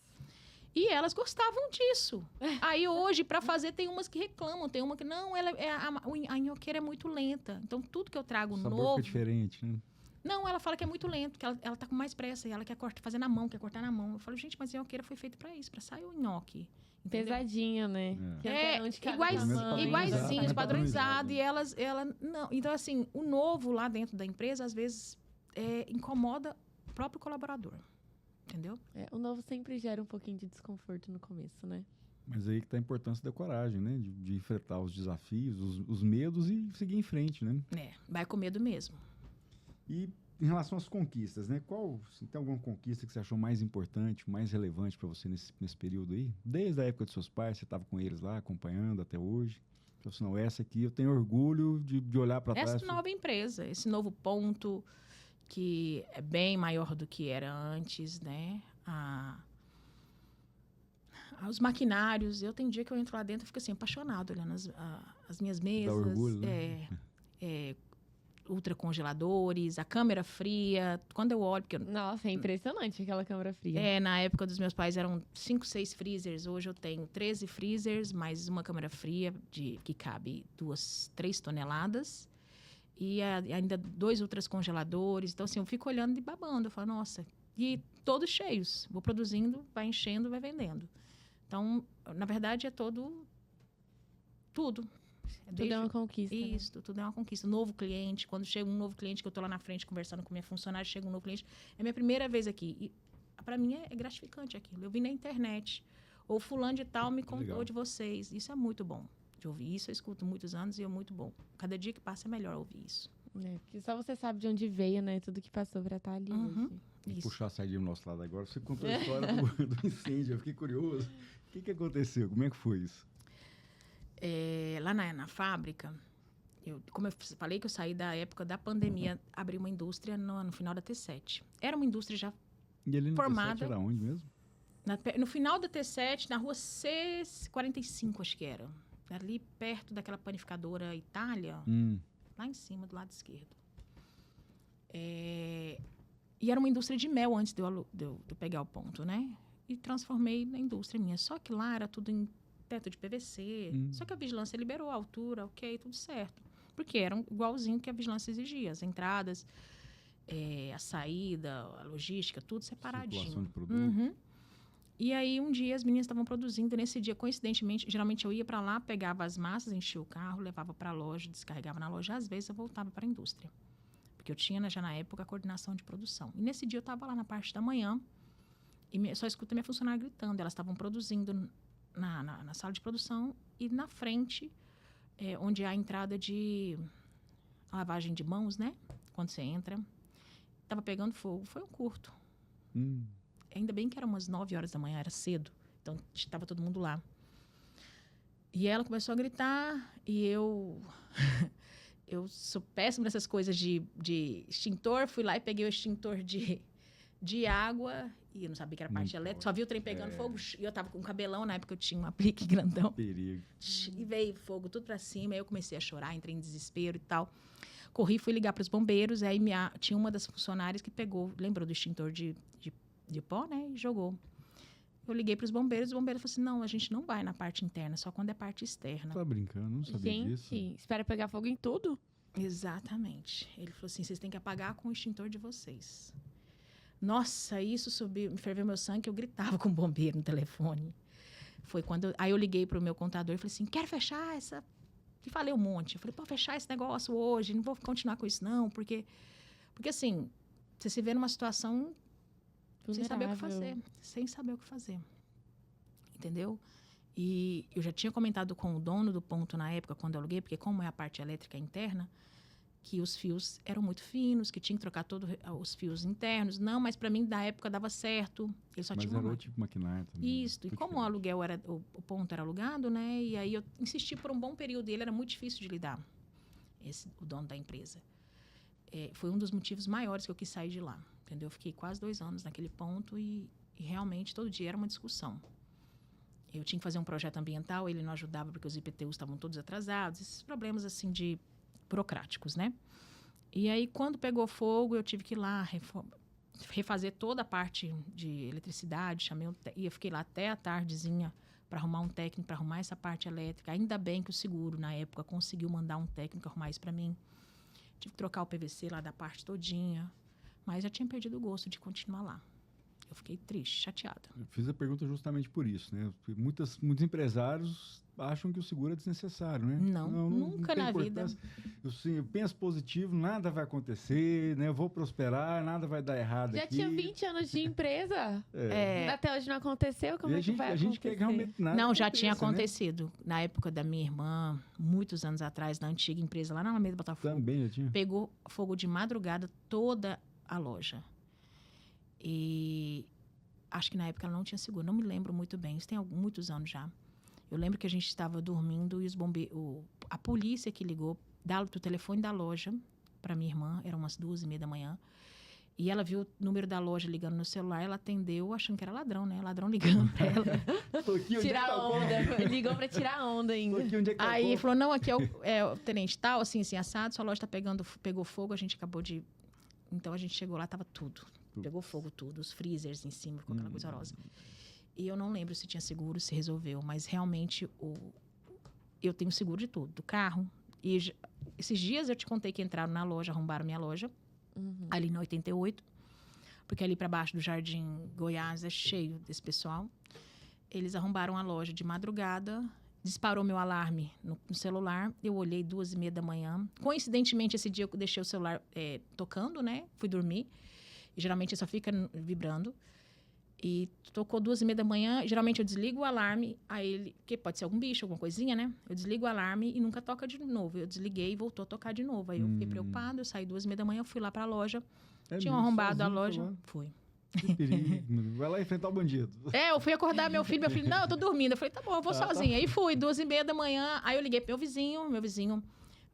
E elas gostavam disso. Aí hoje, para fazer, tem umas que reclamam, tem uma que não, a nhoqueira é muito lenta. Então, tudo que eu trago o sabor novo... fica diferente, né? Não, ela fala que é muito lento, que ela tá com mais pressa e ela quer fazer na mão, quer cortar na mão. Eu falo, gente, mas a nhoqueira foi feita para isso, para sair o nhoque. Entendeu? Pesadinha, né? Iguaizinho, padronizado. E ela não. Então, assim, o novo lá dentro da empresa, às vezes, incomoda o próprio colaborador. Entendeu? O novo sempre gera um pouquinho de desconforto no começo, né? Mas aí que tá a importância da coragem, né? De enfrentar os desafios, os medos e seguir em frente, né? Vai com medo mesmo. E em relação às conquistas, né? Tem alguma conquista que você achou mais importante, mais relevante para você nesse período aí? Desde a época dos seus pais, você estava com eles lá, acompanhando até hoje? Então, assim, não, essa aqui eu tenho orgulho de olhar para trás. Essa nova empresa, esse novo ponto que é bem maior do que era antes, né? os maquinários. Eu tenho dia que eu entro lá dentro e fico assim, apaixonado, olhando as minhas mesas. Dá orgulho, né? Ultracongeladores, a câmera fria. Quando eu olho... Porque Nossa, é impressionante aquela câmera fria. na época dos meus pais eram 5, 6 freezers. Hoje eu tenho 13 freezers, mais uma câmera fria que cabe 3 toneladas. E ainda 2 ultracongeladores. Então, assim, eu fico olhando e babando. Eu falo, nossa... E todos cheios. Vou produzindo, vai enchendo, vai vendendo. Então, na verdade, é tudo. Tudo é uma conquista. Isso, né? Tudo é uma conquista. Novo cliente, quando chega um novo cliente, que eu estou lá na frente conversando com minha funcionária, chega um novo cliente, é minha primeira vez aqui. E para mim é gratificante aquilo. Eu vi na internet. Ou fulano de tal me contou Legal. de vocês. Isso é muito bom de ouvir. Isso eu escuto muitos anos e é muito bom. Cada dia que passa é melhor ouvir isso. Porque só você sabe de onde veio, né? Tudo que passou pra estar ali hoje. Vou puxar a saída do nosso lado agora. Você contou a história do incêndio. Eu fiquei curioso. O que aconteceu? Como é que foi isso? Lá na fábrica, como eu falei que eu saí da época da pandemia, abri uma indústria no final da T7. Era uma indústria já E ali no formada. T7 era onde mesmo? No final da T7, na rua C45, acho que era. Ali perto daquela panificadora Itália, lá em cima, do lado esquerdo. E era uma indústria de mel antes de eu pegar o ponto, né? E transformei na indústria minha. Só que lá era tudo em teto de PVC. Só que a vigilância liberou a altura, ok, tudo certo. Porque era igualzinho que a vigilância exigia. As entradas, a saída, a logística, tudo separadinho. Circulação de produto. E aí, um dia, as meninas estavam produzindo. Nesse dia, coincidentemente, geralmente eu ia para lá, pegava as massas, enchia o carro, levava para a loja, descarregava na loja. Às vezes, eu voltava para a indústria. Porque eu tinha, já na época, a coordenação de produção. E nesse dia, eu estava lá na parte da manhã e só escuta minha funcionária gritando. Elas estavam produzindo na sala de produção e na frente, onde há a entrada de lavagem de mãos, né? Quando você entra. Estava pegando fogo. Foi um curto. Ainda bem que era umas 9 horas da manhã, era cedo. Então, estava todo mundo lá. E ela começou a gritar e eu... eu sou péssima nessas coisas de extintor. Fui lá e peguei o extintor de água. E eu não sabia que era parte elétrica. Só vi o trem pegando fogo. E eu tava com um cabelão. Na época eu tinha um aplique grandão. Perigo. E veio fogo tudo pra cima. Aí eu comecei a chorar, entrei em desespero e tal. Corri, fui ligar para os bombeiros. Aí tinha uma das funcionárias que pegou, lembrou do extintor de pó, né? E jogou. Eu liguei para os bombeiros falaram assim, não, a gente não vai na parte interna, só quando é parte externa. Tá brincando, não sabia disso. Gente, espera pegar fogo em tudo? Exatamente. Ele falou assim, vocês têm que apagar com o extintor de vocês. Nossa, isso subiu, me ferveu meu sangue, eu gritava com o bombeiro no telefone. Foi quando... Aí eu liguei para o meu contador e falei assim, quero fechar essa... E falei um monte. Eu falei, pode fechar esse negócio hoje, não vou continuar com isso não, porque assim, você se vê numa situação... Sem saber o que fazer. Sem saber o que fazer. Entendeu? E eu já tinha comentado com o dono do ponto na época, quando eu aluguei, porque como é a parte elétrica interna, que os fios eram muito finos, que tinha que trocar todos os fios internos. Não, mas para mim, na época, dava certo. Ele só tinha era outro tipo de maquinário também. Isso. E como o aluguel era... O ponto era alugado, né? E aí eu insisti por um bom período. E ele era muito difícil de lidar. O dono da empresa. Foi um dos motivos maiores que eu quis sair de lá. Entendeu? Eu fiquei quase 2 anos naquele ponto e realmente todo dia era uma discussão. Eu tinha que fazer um projeto ambiental, ele não ajudava porque os IPTUs estavam todos atrasados, esses problemas assim de burocráticos, né? E aí quando pegou fogo, eu tive que ir lá refazer toda a parte de eletricidade, e eu fiquei lá até a tardezinha para arrumar um técnico, para arrumar essa parte elétrica. Ainda bem que o seguro, na época, conseguiu mandar um técnico arrumar isso para mim. Tive que trocar o PVC lá da parte todinha. Mas já tinha perdido o gosto de continuar lá. Eu fiquei triste, chateada. Eu fiz a pergunta justamente por isso, né? Muitos empresários acham que o seguro é desnecessário, né? Não, nunca na vida. Eu penso positivo, nada vai acontecer, né? Eu vou prosperar, nada vai dar errado Já aqui. tinha 20 anos de empresa. Até hoje não aconteceu? Como é que vai acontecer? A gente quer que realmente nada Não, já aconteça, tinha acontecido. Né? Na época da minha irmã, muitos anos atrás, na antiga empresa, lá na Alameda Botafogo. Também já tinha? Pegou fogo de madrugada toda a loja. E acho que na época ela não tinha seguro. Não me lembro muito bem. Isso tem muitos anos já. Eu lembro que a gente estava dormindo e os bombeiros... A polícia que ligou do telefone da loja para minha irmã, eram umas 2:30 da manhã, E ela viu o número da loja ligando no celular, ela atendeu achando que era ladrão, né? Ladrão ligando pra ela. Tô aqui, onde é que Tirar tá o onda. copo? Ligou pra tirar onda Tô ainda. aqui, onde é que tá o Aí copo? falou, não, aqui é o tenente tal, assim, assado, sua loja pegou fogo, a gente acabou de... Então, a gente chegou lá, tava tudo. Pegou fogo tudo, os freezers em cima, ficou aquela coisa horrorosa. E eu não lembro se tinha seguro, se resolveu, mas realmente eu tenho seguro de tudo, do carro. E esses dias eu te contei que entraram na loja, arrombaram minha loja, ali na 88, porque ali para baixo do Jardim Goiás é cheio desse pessoal. Eles arrombaram a loja de madrugada, disparou meu alarme no celular, eu olhei 2h30 da manhã. Coincidentemente, esse dia eu deixei o celular tocando, né? Fui dormir, e geralmente só fica vibrando. E tocou 2h30 da manhã, geralmente eu desligo o alarme, porque pode ser algum bicho, alguma coisinha, né? Eu desligo o alarme e nunca toca de novo. Eu desliguei e voltou a tocar de novo. Aí eu fiquei preocupada, eu saí 2h30 da manhã, fui lá pra loja, tinham arrombado a loja. Fui. Que perigo. Vai lá enfrentar o bandido. Eu fui acordar meu filho, não, eu tô dormindo. Eu falei, tá bom, eu vou sozinha. Aí fui, 2h30 da manhã, aí eu liguei pro meu vizinho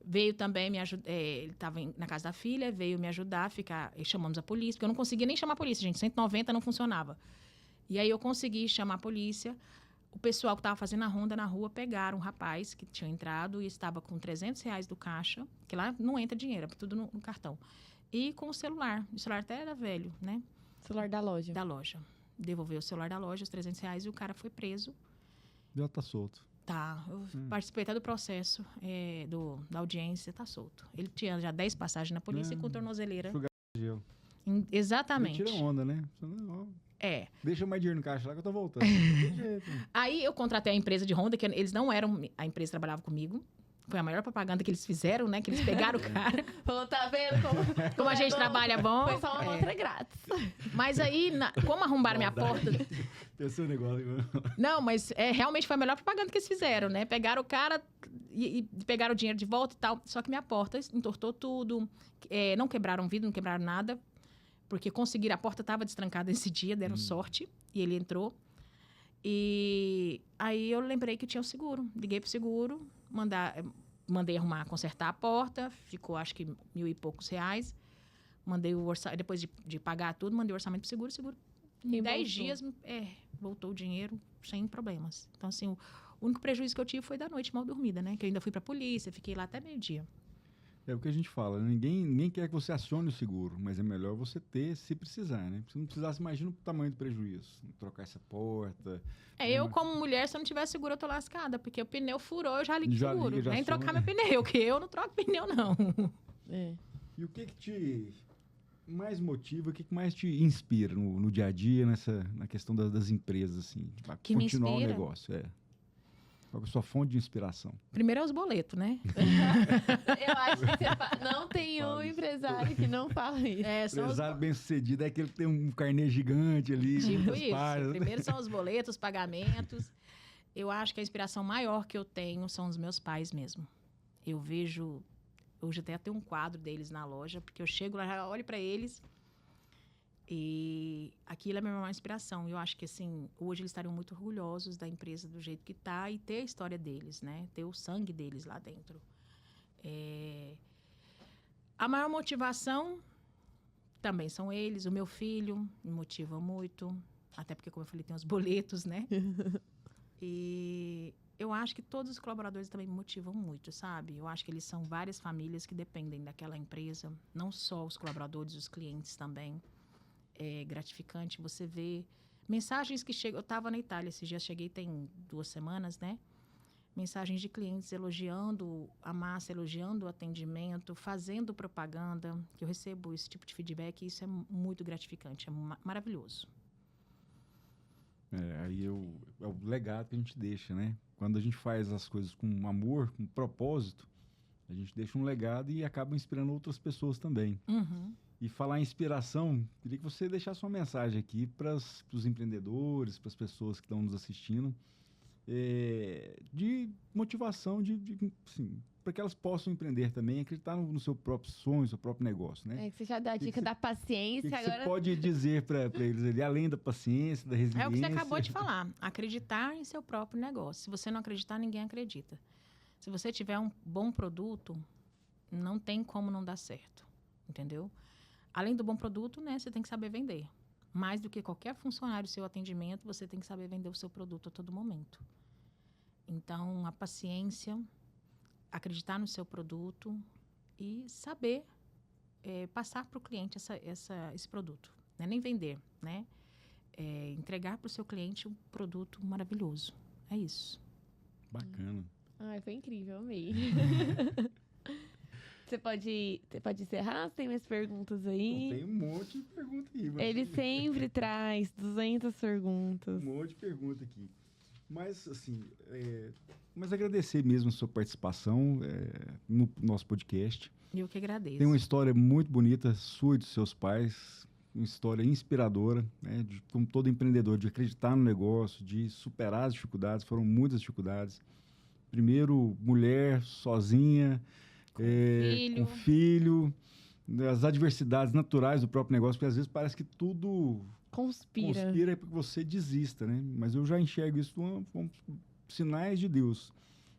veio também me ajudar, ele estava na casa da filha, veio me ajudar, chamamos a polícia, porque eu não conseguia nem chamar a polícia, gente, 190 não funcionava. E aí eu consegui chamar a polícia, o pessoal que estava fazendo a ronda na rua pegaram um rapaz que tinha entrado e estava com R$300 do caixa, que lá não entra dinheiro, é tudo no cartão. E com o celular até era velho, né? Celular da loja. Da loja. Devolveu o celular da loja, os R$300, e o cara foi preso. Já tá solto. Tá, eu participei até do processo da audiência, tá solto. Ele tinha já 10 passagens na polícia e com tornozeleira. Gelo. Exatamente. Ele tira onda, né? Deixa mais dinheiro no caixa lá que eu tô voltando. Aí eu contratei a empresa de Honda, que eles não eram... A empresa trabalhava comigo. Foi a maior propaganda que eles fizeram, né? Que eles pegaram o cara. Falou, tá vendo como a gente bom? trabalha bom. Foi só uma amostra grátis. Mas aí, como arrombaram minha porta... Pensou o negócio. Não, mas realmente foi a melhor propaganda que eles fizeram, né? Pegaram o cara e pegaram o dinheiro de volta e tal. Só que minha porta entortou tudo. Não quebraram vidro, não quebraram nada. Porque conseguiram... A porta estava destrancada esse dia, deram sorte. E ele entrou. E aí eu lembrei que tinha o seguro. Liguei pro seguro, mandei consertar a porta. Ficou, acho que, R$1.000 e poucos. Mandei o orçamento... Depois de pagar tudo, mandei o orçamento pro seguro. O seguro... Em 10 dias, voltou o dinheiro sem problemas. Então, assim, o único prejuízo que eu tive foi da noite mal dormida, né? Que eu ainda fui pra polícia, fiquei lá até meio-dia. É o que a gente fala, ninguém quer que você acione o seguro, mas é melhor você ter se precisar, né? Se não precisasse, imagina o tamanho do prejuízo. Trocar essa porta. Eu, como mulher, se eu não tiver seguro, eu tô lascada, porque o pneu furou, eu já ligo seguro. Já Nem aciona. trocar meu pneu, que eu não troco pneu, não. E o que te mais motiva, o que mais te inspira no dia a dia, na questão das empresas, assim? Que me continuar inspira? o negócio, Qual é a sua fonte de inspiração? Primeiro é os boletos, né? Eu acho que você não tem um empresário que não fala isso. Empresário bem-sucedido é aquele que tem um carnê gigante ali. Tipo muitas isso. páginas. Primeiro são os boletos, os pagamentos. Eu acho que a inspiração maior que eu tenho são os meus pais mesmo. Eu vejo... Hoje até tem um quadro deles na loja, porque eu chego lá, olho para eles e aquilo é a minha maior inspiração. Eu acho que, assim, hoje eles estariam muito orgulhosos da empresa do jeito que está e ter a história deles, né? Ter o sangue deles lá dentro. A maior motivação também são eles. O meu filho me motiva muito, até porque, como eu falei, tem os boletos, né? E... eu acho que todos os colaboradores também me motivam muito, sabe? Eu acho que eles são várias famílias que dependem daquela empresa. Não só os colaboradores, os clientes também. É gratificante você ver mensagens que chegam... Eu estava na Itália esses dias, cheguei tem 2 semanas, né? Mensagens de clientes elogiando a massa, elogiando o atendimento, fazendo propaganda. Que eu recebo esse tipo de feedback e isso é muito gratificante, é maravilhoso. Aí é o legado que a gente deixa, né? Quando a gente faz as coisas com amor, com propósito, a gente deixa um legado e acaba inspirando outras pessoas também. E falar em inspiração, queria que você deixasse uma mensagem aqui para os empreendedores, para as pessoas que estão nos assistindo, de motivação, assim, para que elas possam empreender também, acreditar no seu próprio sonho, no seu próprio negócio, né? Que você já dá a dica da paciência. O que agora você pode dizer para eles ali, além da paciência, da resiliência? É o que você acabou de falar, acreditar em seu próprio negócio. Se você não acreditar, ninguém acredita. Se você tiver um bom produto, não tem como não dar certo, entendeu? além do bom produto, né, você tem que saber vender. Mais do que qualquer funcionário do seu atendimento, você tem que saber vender o seu produto a todo momento. Então, a paciência, acreditar no seu produto e saber passar para o cliente esse produto. Não é nem vender, né? Entregar para o seu cliente um produto maravilhoso. É isso. Bacana. Ai, foi incrível, amei. Você pode encerrar? Tem mais perguntas aí? Tem um monte de pergunta aí. Mas... Ele sempre traz 200 perguntas. Um monte de pergunta aqui. Mas, assim, mas agradecer mesmo a sua participação no nosso podcast. Eu que agradeço. Tem uma história muito bonita sua e dos seus pais, uma história inspiradora, né, como todo empreendedor, de acreditar no negócio, de superar as dificuldades, foram muitas dificuldades. Primeiro, mulher, sozinha, com filho, as adversidades naturais do próprio negócio, porque às vezes parece que tudo conspira para que você desista, né? Mas eu já enxergo isso como sinais de Deus.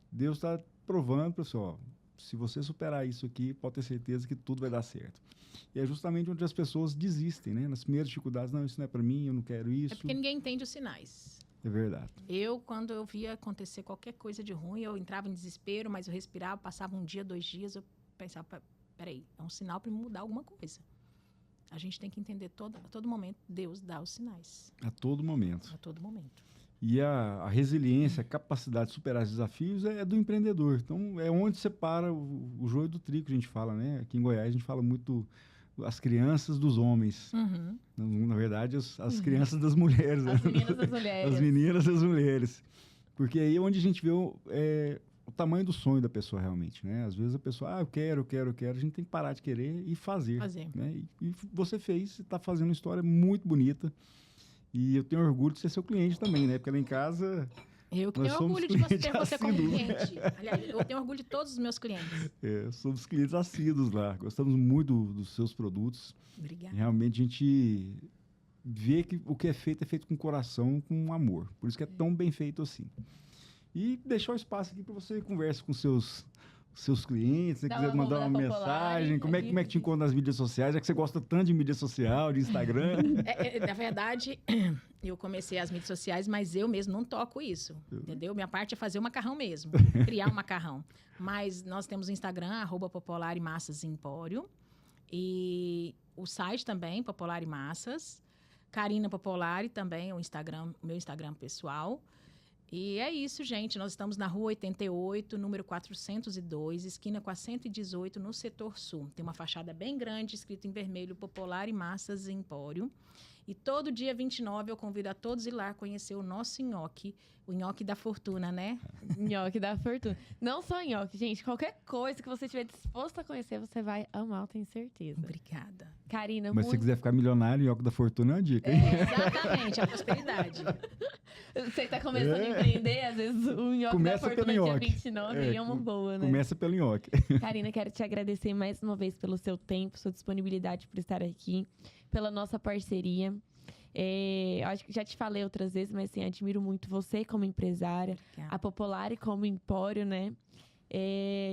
Deus está provando para você, ó, se você superar isso aqui, pode ter certeza que tudo vai dar certo. E é justamente onde as pessoas desistem, né? Nas primeiras dificuldades, não, isso não é para mim, eu não quero isso. É porque ninguém entende os sinais. É verdade. Quando eu via acontecer qualquer coisa de ruim, eu entrava em desespero, mas eu respirava, passava 1 dia, 2 dias, eu pensava, peraí, é um sinal para mudar alguma coisa. A gente tem que entender a todo momento, Deus dá os sinais. A todo momento. A todo momento. E a resiliência, a capacidade de superar os desafios é do empreendedor. Então, é onde separa o joio do trigo, que a gente fala, né? Aqui em Goiás, a gente fala muito as crianças dos homens. Uhum. Na verdade, as crianças das mulheres. As meninas das mulheres. As meninas das mulheres. Porque aí é onde a gente vê o tamanho do sonho da pessoa realmente, né? Às vezes a pessoa, eu quero. A gente tem que parar de querer e fazer. Né? E você fez, está fazendo uma história muito bonita. E eu tenho orgulho de ser seu cliente também, né? Porque lá em casa... Eu que tenho orgulho de ter você como cliente. Aliás, eu tenho orgulho de todos os meus clientes. Somos clientes assíduos lá. Gostamos muito dos seus produtos. Obrigada. Realmente a gente vê que o que é feito com coração, com amor. Por isso que é tão bem feito assim. E deixar o espaço aqui para você converse com seus clientes, se quiser mandar uma mensagem, como é que te encontra nas mídias sociais, já que você gosta tanto de mídia social, de Instagram. Na verdade, eu comecei as mídias sociais, mas eu mesmo não toco isso, entendeu? Minha parte é fazer o macarrão mesmo, criar o macarrão. Mas nós temos o Instagram, @popolarimassasempório, e o site também, Popolari Massas, Karina Popolari também, o meu Instagram pessoal. E é isso, gente. Nós estamos na Rua 88, número 402, esquina com a 118, no setor sul. Tem uma fachada bem grande, escrito em vermelho, Popolari Massas Empório. E todo dia 29 eu convido a todos a ir lá conhecer o nosso nhoque, o nhoque da fortuna, né? Nhoque da fortuna. Não só nhoque, gente. Qualquer coisa que você estiver disposto a conhecer, você vai amar, eu tenho certeza. Obrigada. Karina, mas se você quiser ficar milionário, o nhoque da fortuna é uma dica, hein? Exatamente, a prosperidade. Você está começando a empreender, às vezes o nhoque da fortuna dia 29 é uma boa, né? Começa pelo nhoque. Karina, quero te agradecer mais uma vez pelo seu tempo, sua disponibilidade por estar aqui, pela nossa parceria. Acho que já te falei outras vezes, mas assim, admiro muito você como empresária, Obrigada. a Popolari como empório, né?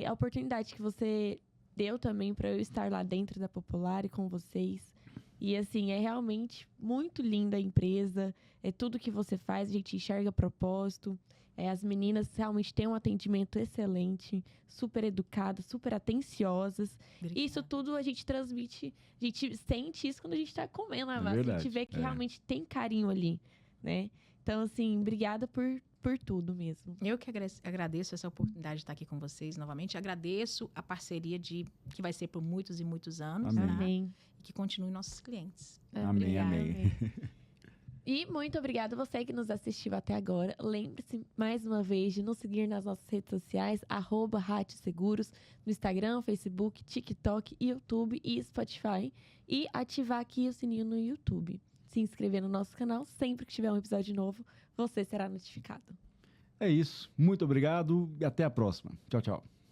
A oportunidade que você deu também para eu estar lá dentro da Popolari com vocês. E assim, é realmente muito linda a empresa, tudo que você faz, a gente enxerga propósito. As meninas realmente têm um atendimento excelente, super educadas, super atenciosas. Obrigada. Isso tudo a gente transmite, a gente sente isso quando a gente está comendo a massa. Verdade, A gente vê que realmente tem carinho ali, né? Então, assim, obrigada por tudo mesmo. Eu que agradeço essa oportunidade de estar aqui com vocês novamente. Agradeço a parceria que vai ser por muitos e muitos anos. Amém. Tá? Amém. E que continue nossos clientes. Amém, amém. E muito obrigada você que nos assistiu até agora. Lembre-se, mais uma vez, de nos seguir nas nossas redes sociais, @RatioSeguros, no Instagram, Facebook, TikTok, YouTube e Spotify. E ativar aqui o sininho no YouTube. Se inscrever no nosso canal, sempre que tiver um episódio novo, você será notificado. É isso. Muito obrigado e até a próxima. Tchau, tchau.